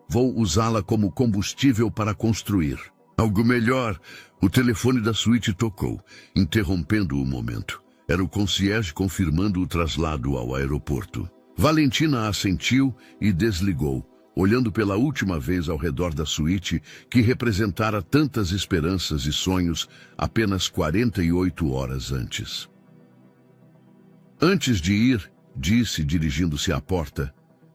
Vou usá-la como combustível para construir algo melhor. O telefone da suíte tocou, interrompendo o momento. Era o concierge confirmando o traslado ao aeroporto. Valentina assentiu e desligou, olhando pela última vez ao redor da suíte que representara tantas esperanças e sonhos apenas 48 horas antes. Antes de ir, disse, dirigindo-se à porta,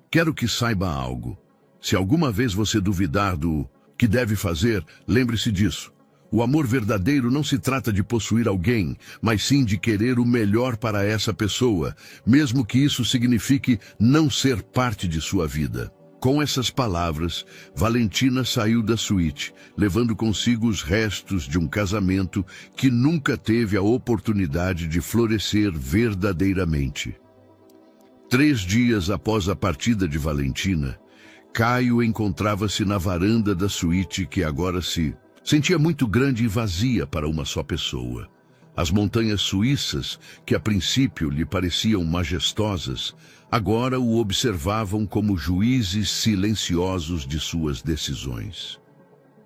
quero que saiba algo. Se alguma vez você duvidar do que deve fazer, lembre-se disso. O amor verdadeiro não se trata de possuir alguém, mas sim de querer o melhor para essa pessoa, mesmo que isso signifique não ser parte de sua vida. Com essas palavras, Valentina saiu da suíte, levando consigo os restos de um casamento que nunca teve a oportunidade de florescer verdadeiramente. 3 dias após a partida de Valentina, Caio encontrava-se na varanda da suíte que agora se sentia muito grande e vazia para uma só pessoa. As montanhas suíças, que a princípio lhe pareciam majestosas, agora o observavam como juízes silenciosos de suas decisões.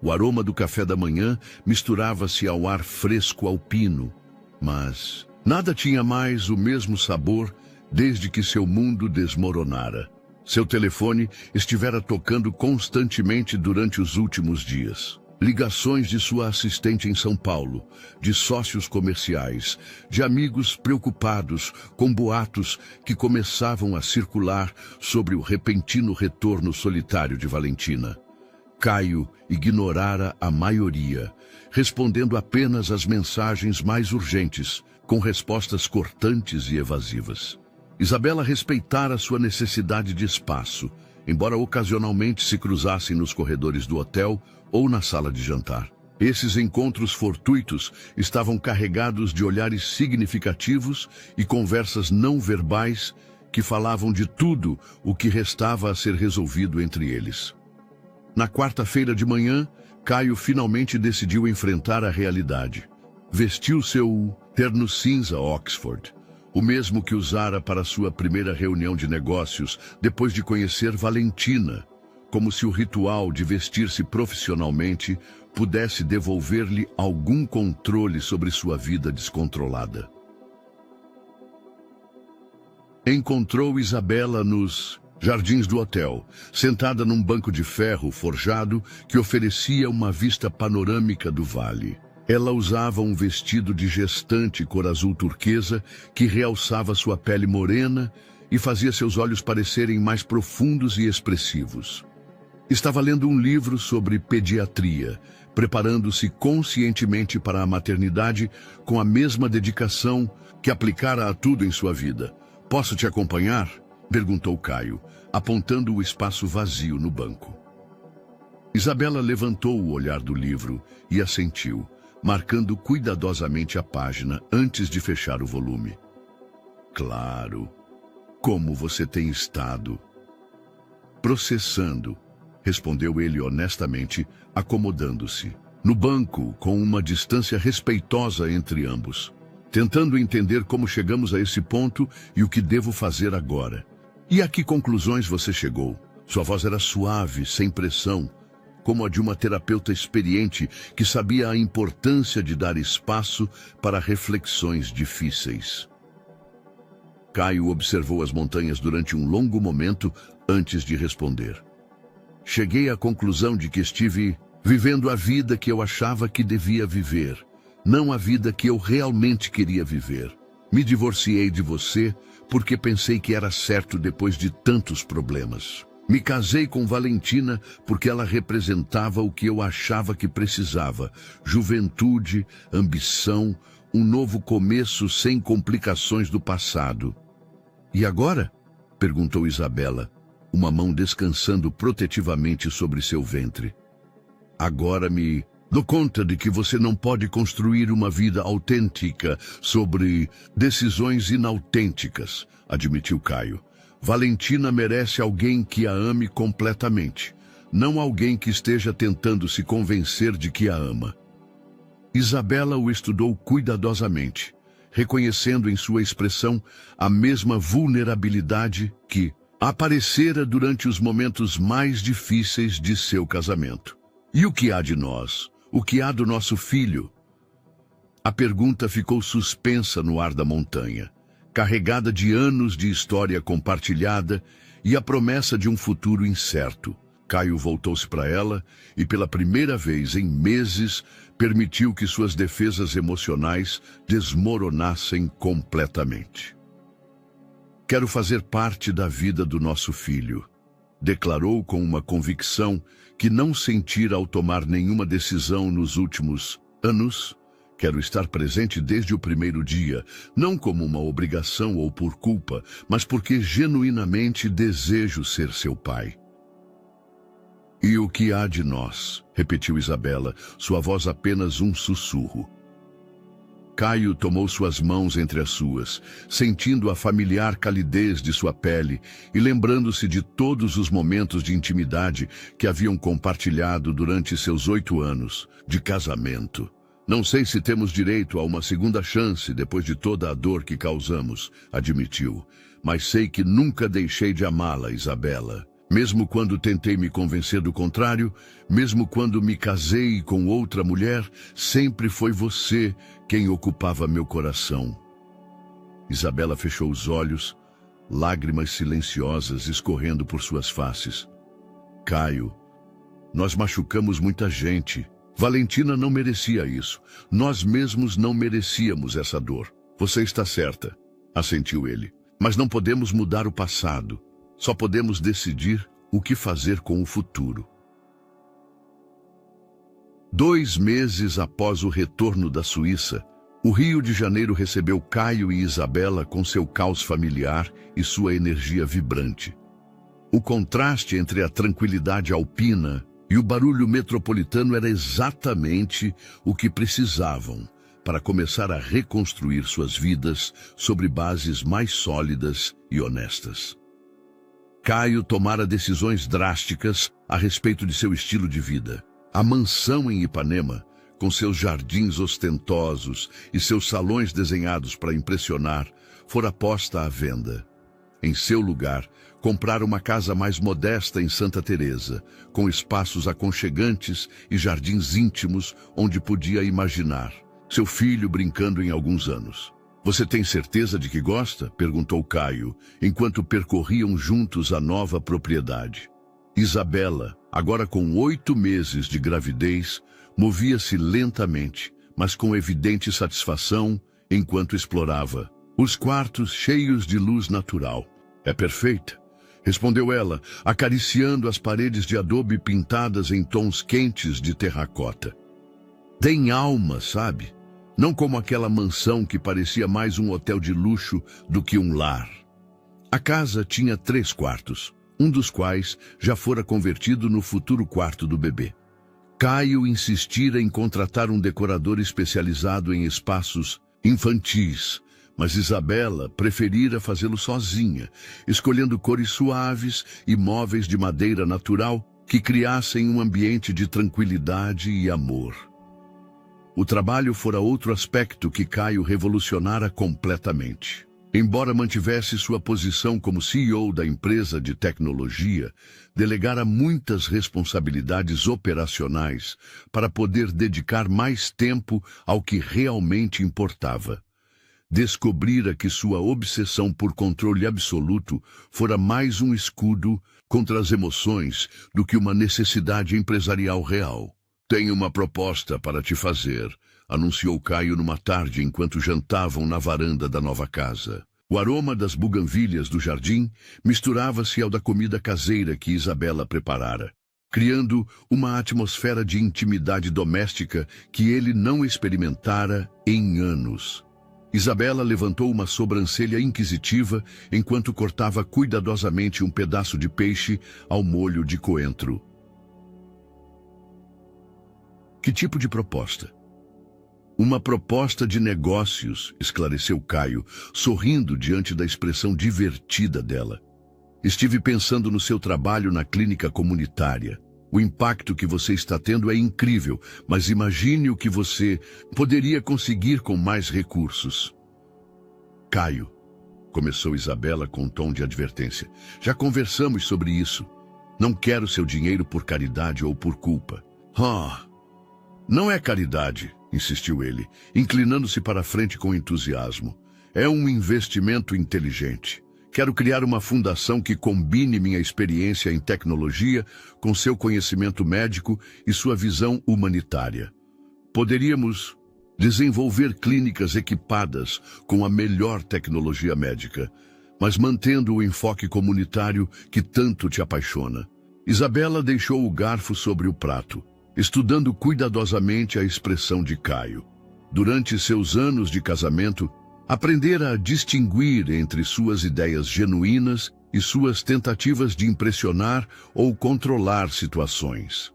O aroma do café da manhã misturava-se ao ar fresco alpino, mas nada tinha mais o mesmo sabor desde que seu mundo desmoronara. Seu telefone estivera tocando constantemente durante os últimos dias. Ligações de sua assistente em São Paulo, de sócios comerciais, de amigos preocupados com boatos que começavam a circular sobre o repentino retorno solitário de Valentina. Caio ignorara a maioria, respondendo apenas às mensagens mais urgentes, com respostas cortantes e evasivas. Isabela respeitara sua necessidade de espaço, embora ocasionalmente se cruzassem nos corredores do hotel ou na sala de jantar. Esses encontros fortuitos estavam carregados de olhares significativos e conversas não verbais que falavam de tudo o que restava a ser resolvido entre eles. Na quarta-feira de manhã, Caio finalmente decidiu enfrentar a realidade. Vestiu seu terno cinza Oxford, o mesmo que usara para sua primeira reunião de negócios depois de conhecer Valentina, como se o ritual de vestir-se profissionalmente pudesse devolver-lhe algum controle sobre sua vida descontrolada. Encontrou Isabela nos jardins do hotel, sentada num banco de ferro forjado que oferecia uma vista panorâmica do vale. Ela usava um vestido de gestante cor azul turquesa que realçava sua pele morena e fazia seus olhos parecerem mais profundos e expressivos. Estava lendo um livro sobre pediatria, preparando-se conscientemente para a maternidade com a mesma dedicação que aplicara a tudo em sua vida. "Posso te acompanhar?" perguntou Caio, apontando o espaço vazio no banco. Isabela levantou o olhar do livro e assentiu, marcando cuidadosamente a página antes de fechar o volume. "Claro. Como você tem estado?" "Processando", respondeu ele honestamente, acomodando-se no banco com uma distância respeitosa entre ambos, tentando entender como chegamos a esse ponto e o que devo fazer agora. "E a que conclusões você chegou?" Sua voz era suave, sem pressão, como a de uma terapeuta experiente que sabia a importância de dar espaço para reflexões difíceis. Caio observou as montanhas durante um longo momento antes de responder. "Cheguei à conclusão de que estive vivendo a vida que eu achava que devia viver, não a vida que eu realmente queria viver. Me divorciei de você porque pensei que era certo depois de tantos problemas. Me casei com Valentina porque ela representava o que eu achava que precisava: juventude, ambição, um novo começo sem complicações do passado." "E agora?" perguntou Isabela, uma mão descansando protetivamente sobre seu ventre. "Agora me dou conta de que você não pode construir uma vida autêntica sobre decisões inautênticas", admitiu Caio. Valentina merece alguém que a ame completamente, não alguém que esteja tentando se convencer de que a ama. Isabela o estudou cuidadosamente, reconhecendo em sua expressão a mesma vulnerabilidade que aparecera durante os momentos mais difíceis de seu casamento. E o que há de nós? O que há do nosso filho? A pergunta ficou suspensa no ar da montanha, carregada de anos de história compartilhada e a promessa de um futuro incerto. Caio voltou-se para ela e, pela primeira vez em meses, permitiu que suas defesas emocionais desmoronassem completamente. Quero fazer parte da vida do nosso filho, declarou com uma convicção que não sentira ao tomar nenhuma decisão nos últimos anos. Quero estar presente desde o primeiro dia, não como uma obrigação ou por culpa, mas porque genuinamente desejo ser seu pai. E o que há de nós? Repetiu Isabela, sua voz apenas um sussurro. Caio tomou suas mãos entre as suas, sentindo a familiar calidez de sua pele e lembrando-se de todos os momentos de intimidade que haviam compartilhado durante seus 8 anos de casamento. Não sei se temos direito a uma segunda chance depois de toda a dor que causamos, admitiu, mas sei que nunca deixei de amá-la, Isabela. Mesmo quando tentei me convencer do contrário, mesmo quando me casei com outra mulher, sempre foi você quem ocupava meu coração. Isabela fechou os olhos, lágrimas silenciosas escorrendo por suas faces. Caio, nós machucamos muita gente. Valentina não merecia isso. Nós mesmos não merecíamos essa dor. Você está certa, assentiu ele. Mas não podemos mudar o passado. Só podemos decidir o que fazer com o futuro. 2 meses após o retorno da Suíça, o Rio de Janeiro recebeu Caio e Isabela com seu caos familiar e sua energia vibrante. O contraste entre a tranquilidade alpina e o barulho metropolitano era exatamente o que precisavam para começar a reconstruir suas vidas sobre bases mais sólidas e honestas. Caio tomara decisões drásticas a respeito de seu estilo de vida. A mansão em Ipanema, com seus jardins ostentosos e seus salões desenhados para impressionar, fora posta à venda. Em seu lugar, comprar uma casa mais modesta em Santa Teresa, com espaços aconchegantes e jardins íntimos onde podia imaginar seu filho brincando em alguns anos. Você tem certeza de que gosta? Perguntou Caio, enquanto percorriam juntos a nova propriedade. Isabela, agora com 8 meses de gravidez, movia-se lentamente, mas com evidente satisfação, enquanto explorava os quartos cheios de luz natural. É perfeita, respondeu ela, acariciando as paredes de adobe pintadas em tons quentes de terracota. Tem alma, sabe? Não como aquela mansão que parecia mais um hotel de luxo do que um lar. A casa tinha 3 quartos, um dos quais já fora convertido no futuro quarto do bebê. Caio insistira em contratar um decorador especializado em espaços infantis, mas Isabela preferira fazê-lo sozinha, escolhendo cores suaves e móveis de madeira natural que criassem um ambiente de tranquilidade e amor. O trabalho fora outro aspecto que Caio revolucionara completamente. Embora mantivesse sua posição como CEO da empresa de tecnologia, delegara muitas responsabilidades operacionais para poder dedicar mais tempo ao que realmente importava. Descobrira que sua obsessão por controle absoluto fora mais um escudo contra as emoções do que uma necessidade empresarial real. Tenho uma proposta para te fazer, anunciou Caio numa tarde enquanto jantavam na varanda da nova casa. O aroma das buganvílias do jardim misturava-se ao da comida caseira que Isabela preparara, criando uma atmosfera de intimidade doméstica que ele não experimentara em anos. Isabela levantou uma sobrancelha inquisitiva enquanto cortava cuidadosamente um pedaço de peixe ao molho de coentro. Que tipo de proposta? Uma proposta de negócios, esclareceu Caio, sorrindo diante da expressão divertida dela. Estive pensando no seu trabalho na clínica comunitária. O impacto que você está tendo é incrível, mas imagine o que você poderia conseguir com mais recursos. Caio, começou Isabela com um tom de advertência. Já conversamos sobre isso. Não quero seu dinheiro por caridade ou por culpa. Não é caridade, insistiu ele, inclinando-se para a frente com entusiasmo. É um investimento inteligente. Quero criar uma fundação que combine minha experiência em tecnologia com seu conhecimento médico e sua visão humanitária. Poderíamos desenvolver clínicas equipadas com a melhor tecnologia médica, mas mantendo o enfoque comunitário que tanto te apaixona. Isabela deixou o garfo sobre o prato, estudando cuidadosamente a expressão de Caio. Durante seus anos de casamento, aprendera a distinguir entre suas ideias genuínas e suas tentativas de impressionar ou controlar situações.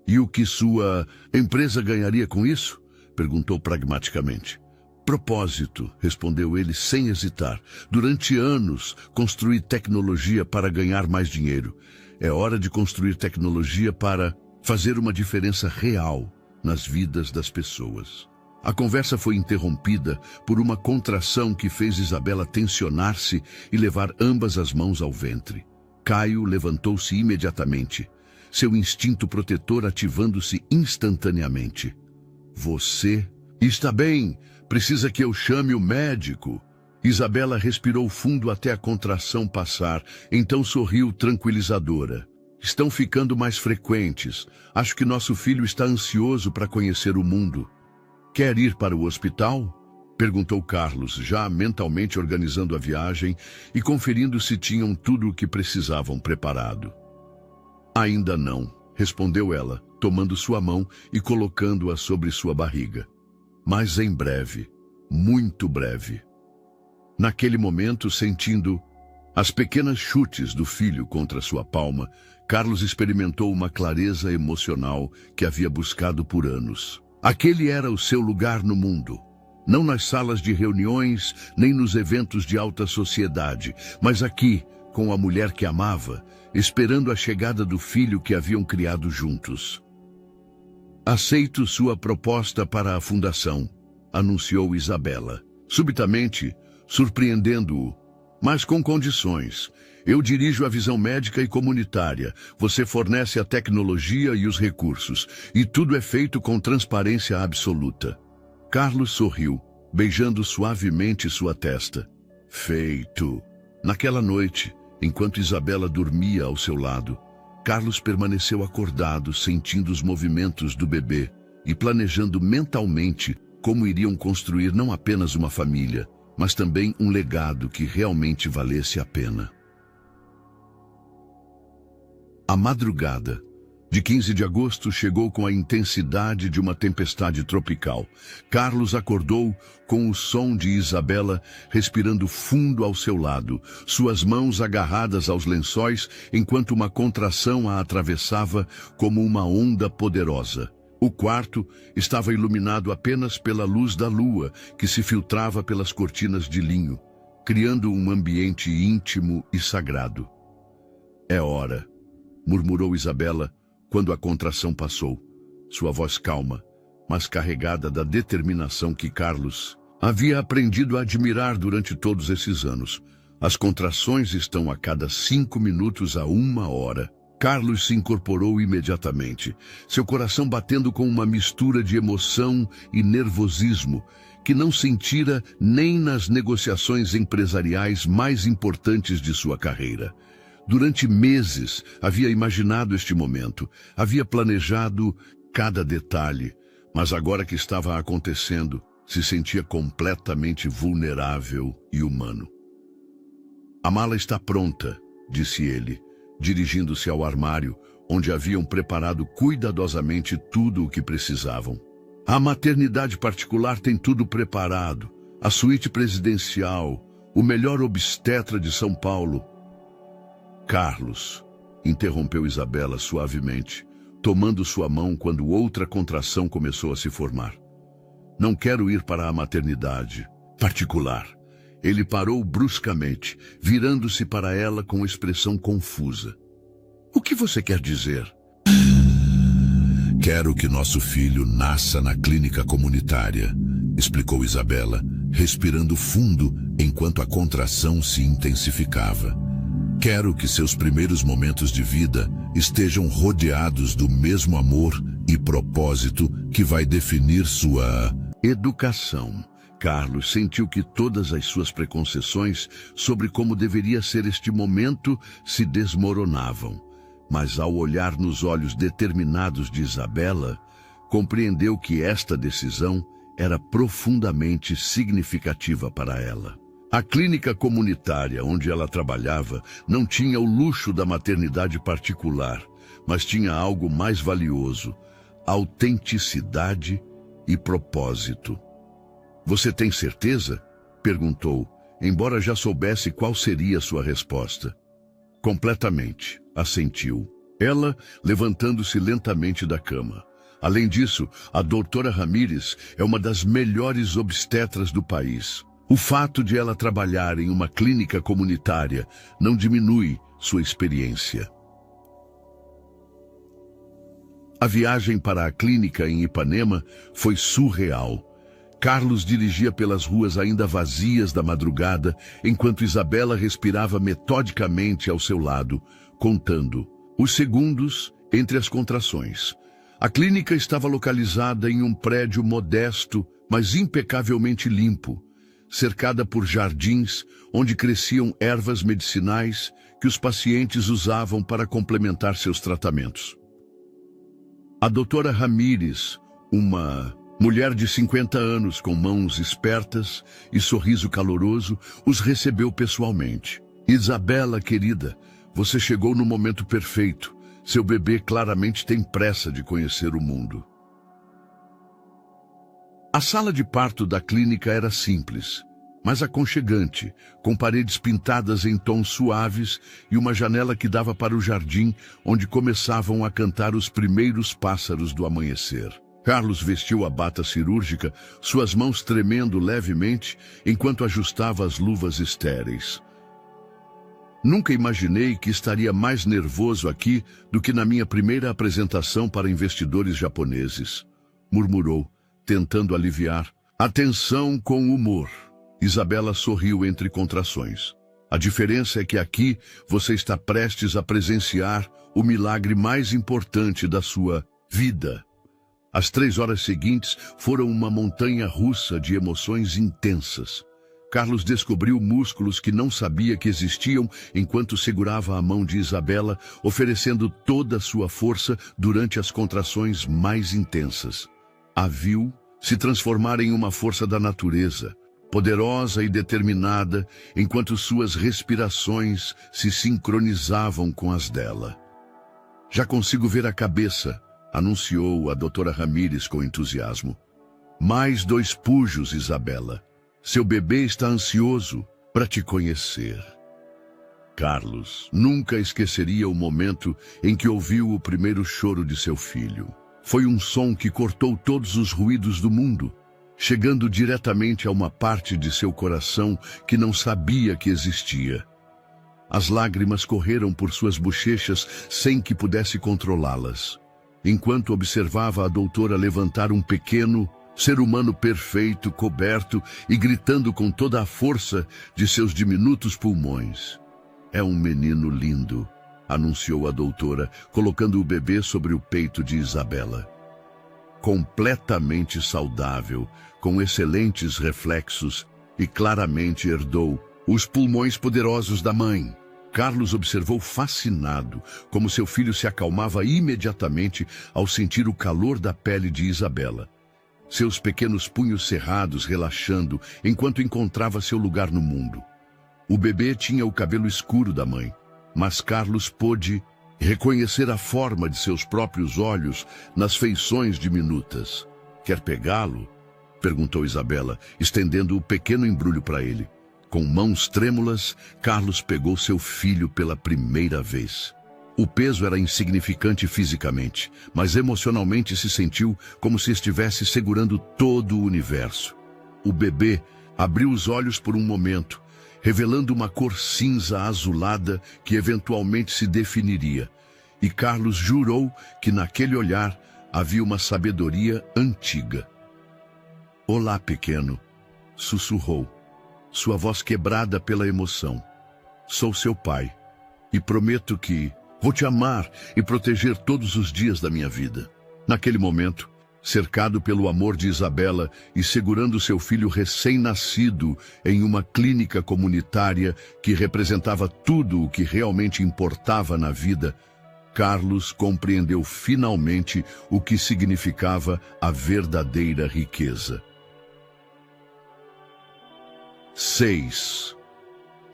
E o que sua empresa ganharia com isso? Perguntou pragmaticamente. Propósito, respondeu ele sem hesitar. Durante anos, construí tecnologia para ganhar mais dinheiro. É hora de construir tecnologia para fazer uma diferença real nas vidas das pessoas. A conversa foi interrompida por uma contração que fez Isabela tensionar-se e levar ambas as mãos ao ventre. Caio levantou-se imediatamente, seu instinto protetor ativando-se instantaneamente. Você está bem, precisa que eu chame o médico. Isabela respirou fundo até a contração passar, então sorriu tranquilizadora. Estão ficando mais frequentes. Acho que nosso filho está ansioso para conhecer o mundo. Quer ir para o hospital? Perguntou Carlos, já mentalmente organizando a viagem e conferindo se tinham tudo o que precisavam preparado. Ainda não, respondeu ela, tomando sua mão e colocando-a sobre sua barriga. Mas em breve, muito breve. Naquele momento, sentindo as pequenas chutes do filho contra sua palma, Carlos experimentou uma clareza emocional que havia buscado por anos. Aquele era o seu lugar no mundo. Não nas salas de reuniões, nem nos eventos de alta sociedade, mas aqui, com a mulher que amava, esperando a chegada do filho que haviam criado juntos. Aceito sua proposta para a fundação, anunciou Isabela, subitamente, surpreendendo-o, mas com condições. Eu dirijo a visão médica e comunitária, você fornece a tecnologia e os recursos, e tudo é feito com transparência absoluta. Carlos sorriu, beijando suavemente sua testa. Feito. Naquela noite, enquanto Isabela dormia ao seu lado, Carlos permaneceu acordado, sentindo os movimentos do bebê e planejando mentalmente como iriam construir não apenas uma família, mas também um legado que realmente valesse a pena. A madrugada de 15 de agosto chegou com a intensidade de uma tempestade tropical. Carlos acordou com o som de Isabela respirando fundo ao seu lado, suas mãos agarradas aos lençóis enquanto uma contração a atravessava como uma onda poderosa. O quarto estava iluminado apenas pela luz da lua que se filtrava pelas cortinas de linho, criando um ambiente íntimo e sagrado. É hora, murmurou Isabela quando a contração passou, sua voz calma, mas carregada da determinação que Carlos havia aprendido a admirar durante todos esses anos. As contrações estão a cada 5 minutos a 1 hora. Carlos se incorporou imediatamente, seu coração batendo com uma mistura de emoção e nervosismo que não sentira nem nas negociações empresariais mais importantes de sua carreira. Durante meses havia imaginado este momento, havia planejado cada detalhe, mas agora que estava acontecendo, se sentia completamente vulnerável e humano. A mala está pronta, disse ele, dirigindo-se ao armário, onde haviam preparado cuidadosamente tudo o que precisavam. A maternidade particular tem tudo preparado, a suíte presidencial, o melhor obstetra de São Paulo. Carlos, interrompeu Isabela suavemente, tomando sua mão quando outra contração começou a se formar. Não quero ir para a maternidade particular. Ele parou bruscamente, virando-se para ela com expressão confusa. O que você quer dizer? Quero que nosso filho nasça na clínica comunitária, explicou Isabela, respirando fundo enquanto a contração se intensificava. Quero que seus primeiros momentos de vida estejam rodeados do mesmo amor e propósito que vai definir sua educação. Carlos sentiu que todas as suas preconceções sobre como deveria ser este momento se desmoronavam. Mas ao olhar nos olhos determinados de Isabela, compreendeu que esta decisão era profundamente significativa para ela. A clínica comunitária onde ela trabalhava não tinha o luxo da maternidade particular, mas tinha algo mais valioso: autenticidade e propósito. Você tem certeza? Perguntou, embora já soubesse qual seria sua resposta. Completamente, assentiu. Ela, levantando-se lentamente da cama. Além disso, a doutora Ramírez é uma das melhores obstetras do país. O fato de ela trabalhar em uma clínica comunitária não diminui sua experiência. A viagem para a clínica em Ipanema foi surreal. Carlos dirigia pelas ruas ainda vazias da madrugada, enquanto Isabela respirava metodicamente ao seu lado, contando os segundos entre as contrações. A clínica estava localizada em um prédio modesto, mas impecavelmente limpo, cercada por jardins onde cresciam ervas medicinais que os pacientes usavam para complementar seus tratamentos. A doutora Ramírez, uma mulher de 50 anos com mãos espertas e sorriso caloroso, os recebeu pessoalmente. Isabela, querida, você chegou no momento perfeito. Seu bebê claramente tem pressa de conhecer o mundo. A sala de parto da clínica era simples, mas aconchegante, com paredes pintadas em tons suaves e uma janela que dava para o jardim, onde começavam a cantar os primeiros pássaros do amanhecer. Carlos vestiu a bata cirúrgica, suas mãos tremendo levemente, enquanto ajustava as luvas estéreis. Nunca imaginei que estaria mais nervoso aqui do que na minha primeira apresentação para investidores japoneses, murmurou, tentando aliviar. Atenção com humor. Isabela sorriu entre contrações. A diferença é que aqui você está prestes a presenciar o milagre mais importante da sua vida. As 3 horas seguintes foram uma montanha-russa de emoções intensas. Carlos descobriu músculos que não sabia que existiam enquanto segurava a mão de Isabela, oferecendo toda a sua força durante as contrações mais intensas. A viu se transformar em uma força da natureza, poderosa e determinada, enquanto suas respirações se sincronizavam com as dela. Já consigo ver a cabeça, anunciou a doutora Ramírez com entusiasmo. Mais 2 pujos, Isabela. Seu bebê está ansioso para te conhecer. Carlos nunca esqueceria o momento em que ouviu o primeiro choro de seu filho. Foi um som que cortou todos os ruídos do mundo, chegando diretamente a uma parte de seu coração que não sabia que existia. As lágrimas correram por suas bochechas sem que pudesse controlá-las, enquanto observava a doutora levantar um pequeno ser humano perfeito, coberto e gritando com toda a força de seus diminutos pulmões. É um menino lindo, anunciou a doutora, colocando o bebê sobre o peito de Isabela. Completamente saudável, com excelentes reflexos e claramente herdou os pulmões poderosos da mãe. Carlos observou fascinado como seu filho se acalmava imediatamente ao sentir o calor da pele de Isabela. Seus pequenos punhos cerrados relaxando enquanto encontrava seu lugar no mundo. O bebê tinha o cabelo escuro da mãe, mas Carlos pôde reconhecer a forma de seus próprios olhos nas feições diminutas. Quer pegá-lo? Perguntou Isabela, estendendo o pequeno embrulho para ele. Com mãos trêmulas, Carlos pegou seu filho pela primeira vez. O peso era insignificante fisicamente, mas emocionalmente se sentiu como se estivesse segurando todo o universo. O bebê Abriu os olhos por um momento, revelando uma cor cinza azulada que eventualmente se definiria. E Carlos jurou que naquele olhar havia uma sabedoria antiga. "Olá, pequeno", sussurrou, sua voz quebrada pela emoção. "Sou seu pai e prometo que vou te amar e proteger todos os dias da minha vida." Naquele momento, cercado pelo amor de Isabela e segurando seu filho recém-nascido em uma clínica comunitária que representava tudo o que realmente importava na vida, Carlos compreendeu finalmente o que significava a verdadeira riqueza. 6.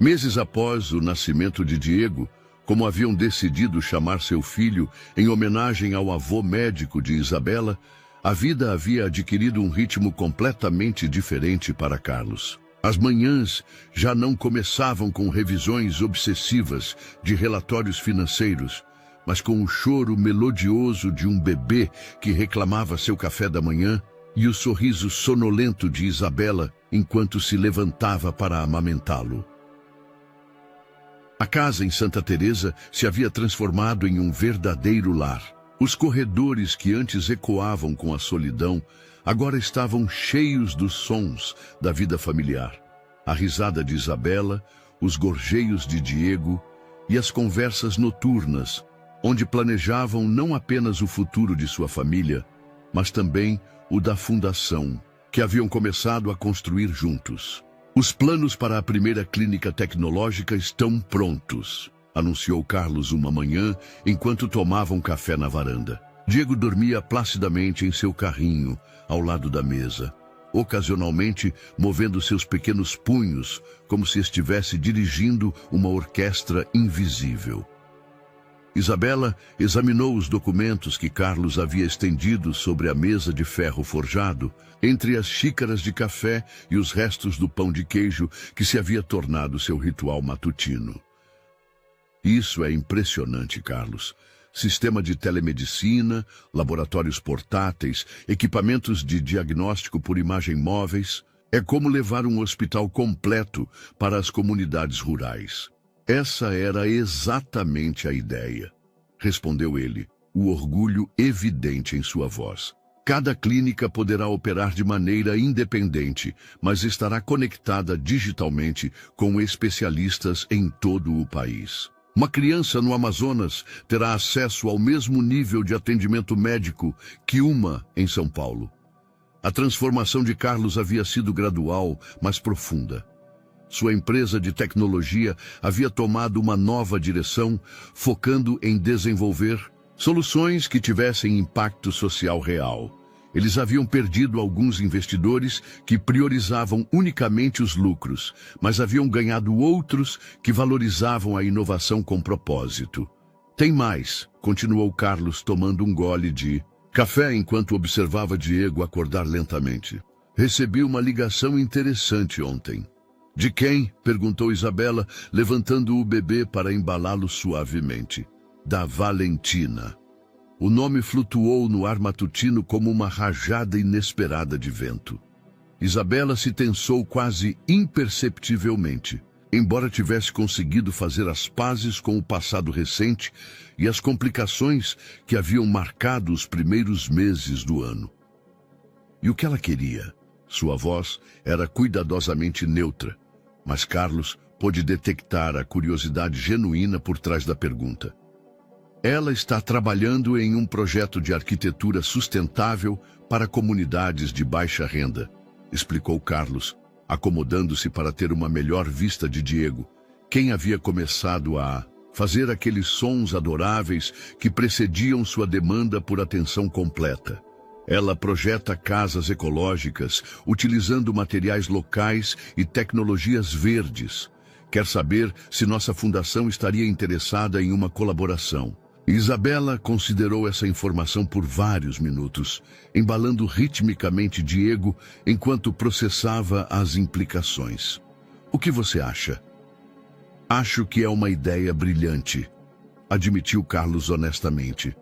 Meses após o nascimento de Diego, como haviam decidido chamar seu filho em homenagem ao avô médico de Isabela, a vida havia adquirido um ritmo completamente diferente para Carlos. As manhãs já não começavam com revisões obsessivas de relatórios financeiros, mas com o choro melodioso de um bebê que reclamava seu café da manhã e o sorriso sonolento de Isabela enquanto se levantava para amamentá-lo. A casa em Santa Teresa se havia transformado em um verdadeiro lar. Os corredores que antes ecoavam com a solidão agora estavam cheios dos sons da vida familiar. A risada de Isabela, os gorjeios de Diego e as conversas noturnas, onde planejavam não apenas o futuro de sua família, mas também o da fundação, que haviam começado a construir juntos. "Os planos para a primeira clínica tecnológica estão prontos", anunciou Carlos uma manhã, enquanto tomavam café na varanda. Diego dormia placidamente em seu carrinho, ao lado da mesa, ocasionalmente movendo seus pequenos punhos, como se estivesse dirigindo uma orquestra invisível. Isabela examinou os documentos que Carlos havia estendido sobre a mesa de ferro forjado, entre as xícaras de café e os restos do pão de queijo que se havia tornado seu ritual matutino. "Isso é impressionante, Carlos. Sistema de telemedicina, laboratórios portáteis, equipamentos de diagnóstico por imagem móveis. É como levar um hospital completo para as comunidades rurais." "Essa era exatamente a ideia", respondeu ele, o orgulho evidente em sua voz. "Cada clínica poderá operar de maneira independente, mas estará conectada digitalmente com especialistas em todo o país. Uma criança no Amazonas terá acesso ao mesmo nível de atendimento médico que uma em São Paulo." A transformação de Carlos havia sido gradual, mas profunda. Sua empresa de tecnologia havia tomado uma nova direção, focando em desenvolver soluções que tivessem impacto social real. Eles haviam perdido alguns investidores que priorizavam unicamente os lucros, mas haviam ganhado outros que valorizavam a inovação com propósito. "Tem mais", continuou Carlos tomando um gole de café enquanto observava Diego acordar lentamente. "Recebi uma ligação interessante ontem." "De quem?", perguntou Isabela, levantando o bebê para embalá-lo suavemente. "Da Valentina." O nome flutuou no ar matutino como uma rajada inesperada de vento. Isabela se tensou quase imperceptivelmente, embora tivesse conseguido fazer as pazes com o passado recente e as complicações que haviam marcado os primeiros meses do ano. E o que ela queria? Sua voz era cuidadosamente neutra, mas Carlos pôde detectar a curiosidade genuína por trás da pergunta. "Ela está trabalhando em um projeto de arquitetura sustentável para comunidades de baixa renda", explicou Carlos, acomodando-se para ter uma melhor vista de Diego, quem havia começado a fazer aqueles sons adoráveis que precediam sua demanda por atenção completa. "Ela projeta casas ecológicas, utilizando materiais locais e tecnologias verdes. Quer saber se nossa fundação estaria interessada em uma colaboração." Isabela considerou essa informação por vários minutos, embalando ritmicamente Diego enquanto processava as implicações. "O que você acha?" "Acho que é uma ideia brilhante", admitiu Carlos honestamente.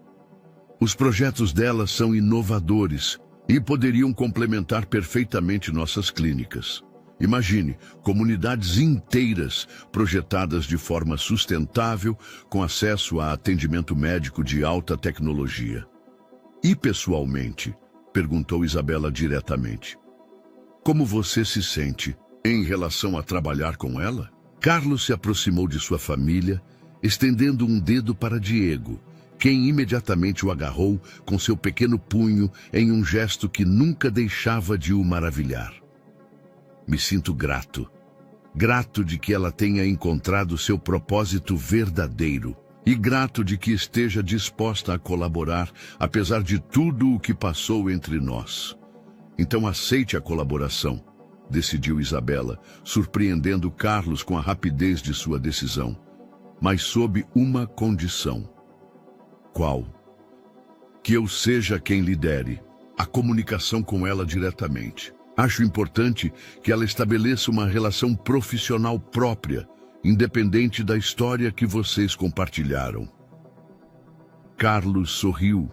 "Os projetos dela são inovadores e poderiam complementar perfeitamente nossas clínicas. Imagine, comunidades inteiras projetadas de forma sustentável, com acesso a atendimento médico de alta tecnologia. E pessoalmente? Perguntou Isabela diretamente. Como você se sente em relação a trabalhar com ela? Carlos se aproximou de sua família, estendendo um dedo para Diego, quem imediatamente o agarrou com seu pequeno punho em um gesto que nunca deixava de o maravilhar. Me sinto grato. Grato de que ela tenha encontrado seu propósito verdadeiro. E grato de que esteja disposta a colaborar, apesar de tudo o que passou entre nós. Então aceite a colaboração, decidiu Isabela, surpreendendo Carlos com a rapidez de sua decisão. Mas sob uma condição. Qual? Que eu seja quem lidere a comunicação com ela diretamente. Acho importante que ela estabeleça uma relação profissional própria, independente da história que vocês compartilharam. Carlos sorriu,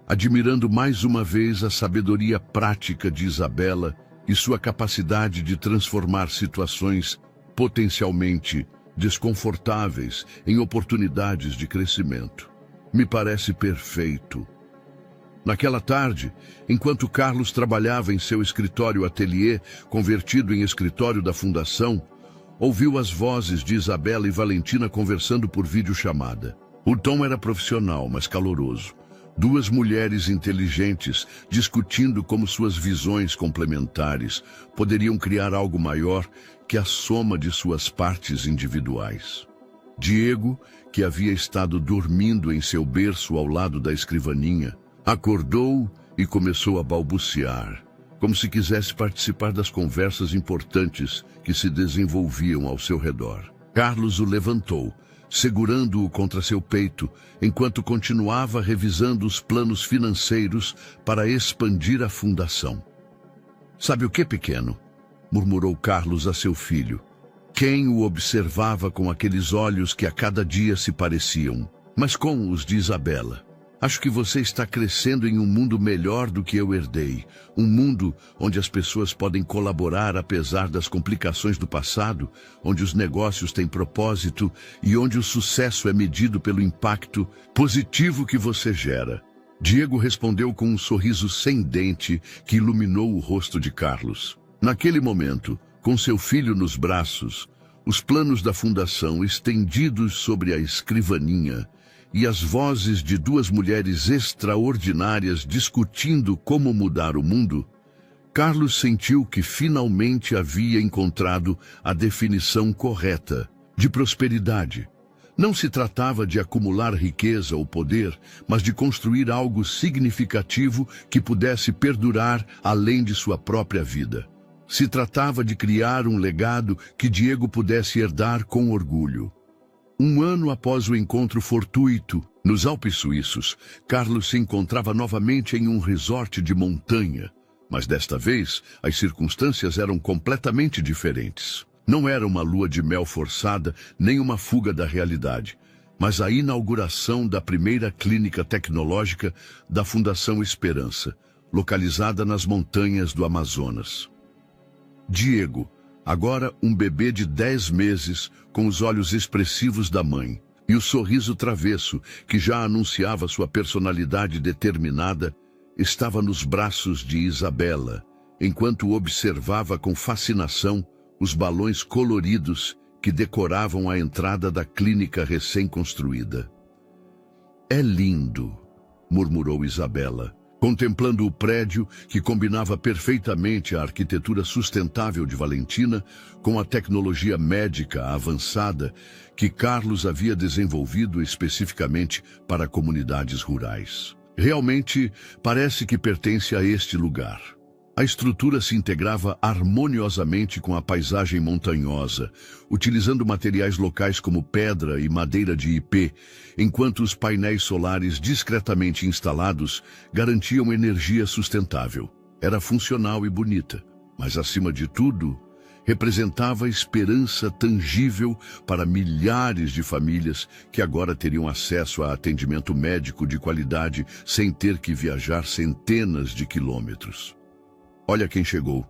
admirando mais uma vez a sabedoria prática de Isabela e sua capacidade de transformar situações potencialmente desconfortáveis em oportunidades de crescimento. Me parece perfeito. Naquela tarde, enquanto Carlos trabalhava em seu escritório-ateliê, convertido em escritório da Fundação, ouviu as vozes de Isabela e Valentina conversando por videochamada. O tom era profissional, mas caloroso. Duas mulheres inteligentes discutindo como suas visões complementares poderiam criar algo maior que a soma de suas partes individuais. Diego, que havia estado dormindo em seu berço ao lado da escrivaninha, acordou e começou a balbuciar, como se quisesse participar das conversas importantes que se desenvolviam ao seu redor. Carlos o levantou, segurando-o contra seu peito, enquanto continuava revisando os planos financeiros para expandir a fundação. Sabe o que, pequeno? Murmurou Carlos a seu filho. Quem o observava com aqueles olhos que a cada dia se pareciam, mas com os de Isabela. Acho que você está crescendo em um mundo melhor do que eu herdei. Um mundo onde as pessoas podem colaborar apesar das complicações do passado, onde os negócios têm propósito e onde o sucesso é medido pelo impacto positivo que você gera. Diego respondeu com um sorriso sem dente que iluminou o rosto de Carlos. Naquele momento, com seu filho nos braços, os planos da fundação estendidos sobre a escrivaninha, e as vozes de duas mulheres extraordinárias discutindo como mudar o mundo, Carlos sentiu que finalmente havia encontrado a definição correta de prosperidade. Não se tratava de acumular riqueza ou poder, mas de construir algo significativo que pudesse perdurar além de sua própria vida. Se tratava de criar um legado que Diego pudesse herdar com orgulho. Um ano após o encontro fortuito, nos Alpes Suíços, Carlos se encontrava novamente em um resort de montanha, mas desta vez as circunstâncias eram completamente diferentes. Não era uma lua de mel forçada, nem uma fuga da realidade, mas a inauguração da primeira clínica tecnológica da Fundação Esperança, localizada nas montanhas do Amazonas. Diego, agora um bebê de 10 meses, com os olhos expressivos da mãe, e o sorriso travesso, que já anunciava sua personalidade determinada, estava nos braços de Isabela, enquanto observava com fascinação os balões coloridos que decoravam a entrada da clínica recém-construída. É lindo, murmurou Isabela, contemplando o prédio que combinava perfeitamente a arquitetura sustentável de Valentina com a tecnologia médica avançada que Carlos havia desenvolvido especificamente para comunidades rurais. Realmente, parece que pertence a este lugar. A estrutura se integrava harmoniosamente com a paisagem montanhosa, utilizando materiais locais como pedra e madeira de ipê, enquanto os painéis solares discretamente instalados garantiam energia sustentável. Era funcional e bonita, mas acima de tudo, representava esperança tangível para milhares de famílias que agora teriam acesso a atendimento médico de qualidade sem ter que viajar centenas de quilômetros. Olha quem chegou,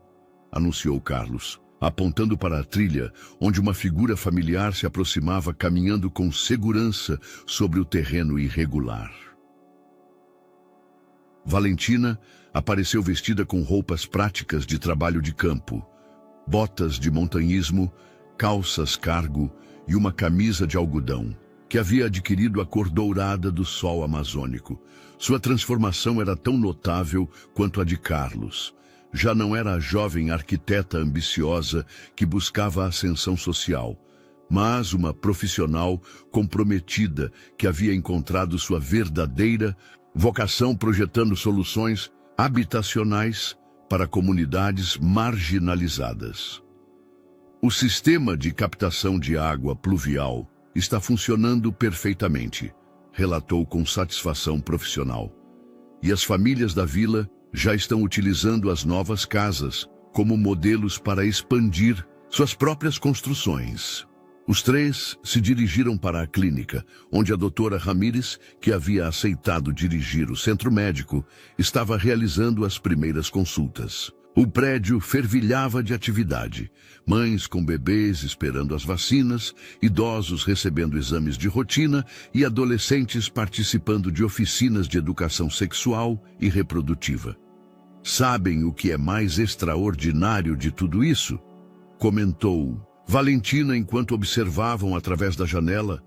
anunciou Carlos, apontando para a trilha, onde uma figura familiar se aproximava caminhando com segurança sobre o terreno irregular. Valentina apareceu vestida com roupas práticas de trabalho de campo, botas de montanhismo, calças cargo e uma camisa de algodão, que havia adquirido a cor dourada do sol amazônico. Sua transformação era tão notável quanto a de Carlos. Já não era a jovem arquiteta ambiciosa que buscava a ascensão social, mas uma profissional comprometida que havia encontrado sua verdadeira vocação projetando soluções habitacionais para comunidades marginalizadas. O sistema de captação de água pluvial está funcionando perfeitamente, relatou com satisfação profissional. E as famílias da vila já estão utilizando as novas casas como modelos para expandir suas próprias construções. Os três se dirigiram para a clínica, onde a doutora Ramírez, que havia aceitado dirigir o centro médico, estava realizando as primeiras consultas. O prédio fervilhava de atividade. Mães com bebês esperando as vacinas, idosos recebendo exames de rotina e adolescentes participando de oficinas de educação sexual e reprodutiva. Sabem o que é mais extraordinário de tudo isso? Comentou Valentina enquanto observavam através da janela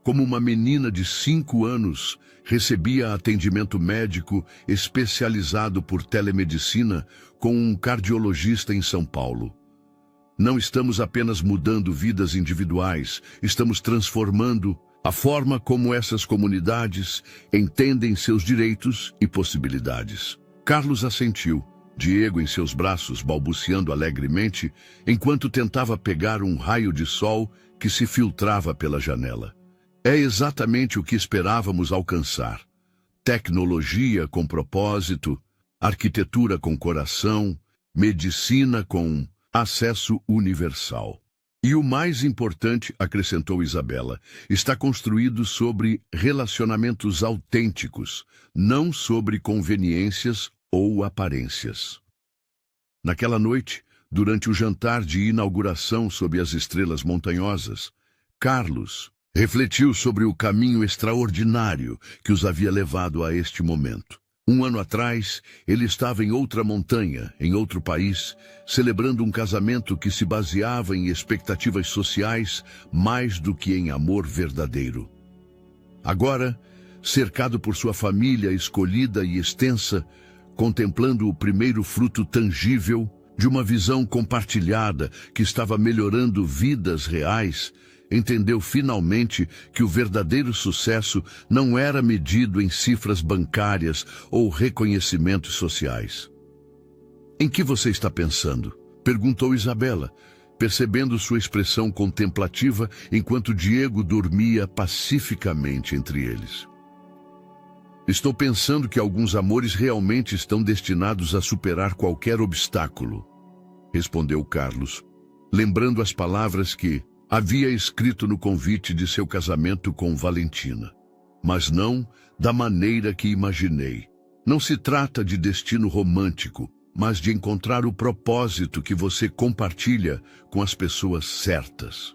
como uma menina de 5 anos recebia atendimento médico especializado por telemedicina com um cardiologista em São Paulo. Não estamos apenas mudando vidas individuais, estamos transformando a forma como essas comunidades entendem seus direitos e possibilidades. Carlos assentiu. Diego em seus braços balbuciando alegremente, enquanto tentava pegar um raio de sol que se filtrava pela janela. É exatamente o que esperávamos alcançar. Tecnologia com propósito, arquitetura com coração, medicina com acesso universal. E o mais importante, acrescentou Isabela, está construído sobre relacionamentos autênticos, não sobre conveniências ou aparências. Naquela noite, durante o jantar de inauguração sob as estrelas montanhosas, Carlos refletiu sobre o caminho extraordinário que os havia levado a este momento. 1 ano atrás, ele estava em outra montanha, em outro país, celebrando um casamento que se baseava em expectativas sociais mais do que em amor verdadeiro. Agora, cercado por sua família escolhida e extensa, contemplando o primeiro fruto tangível de uma visão compartilhada que estava melhorando vidas reais, entendeu finalmente que o verdadeiro sucesso não era medido em cifras bancárias ou reconhecimentos sociais. Em que você está pensando? Perguntou Isabela, percebendo sua expressão contemplativa enquanto Diego dormia pacificamente entre eles. Estou pensando que alguns amores realmente estão destinados a superar qualquer obstáculo, respondeu Carlos, lembrando as palavras que havia escrito no convite de seu casamento com Valentina. Mas não da maneira que imaginei. Não se trata de destino romântico, mas de encontrar o propósito que você compartilha com as pessoas certas.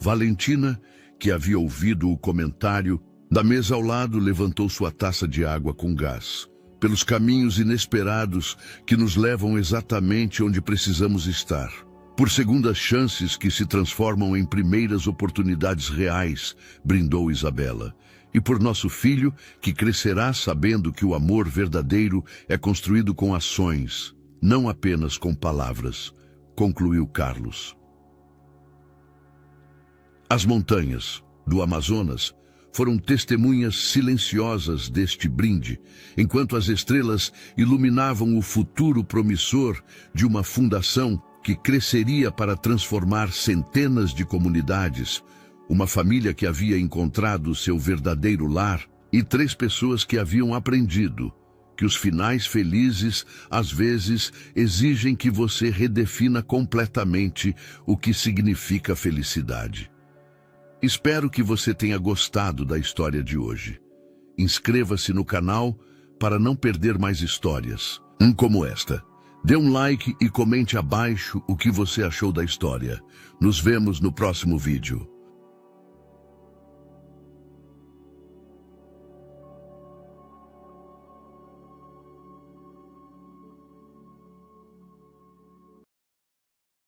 Valentina, que havia ouvido o comentário, da mesa ao lado levantou sua taça de água com gás, pelos caminhos inesperados que nos levam exatamente onde precisamos estar, por segundas chances que se transformam em primeiras oportunidades reais, brindou Isabela, e por nosso filho que crescerá sabendo que o amor verdadeiro é construído com ações, não apenas com palavras, concluiu Carlos. As montanhas do Amazonas foram testemunhas silenciosas deste brinde, enquanto as estrelas iluminavam o futuro promissor de uma fundação que cresceria para transformar centenas de comunidades, uma família que havia encontrado seu verdadeiro lar e 3 pessoas que haviam aprendido que os finais felizes, às vezes, exigem que você redefina completamente o que significa felicidade. Espero que você tenha gostado da história de hoje. Inscreva-se no canal para não perder mais histórias como esta. Dê um like e comente abaixo o que você achou da história. Nos vemos no próximo vídeo.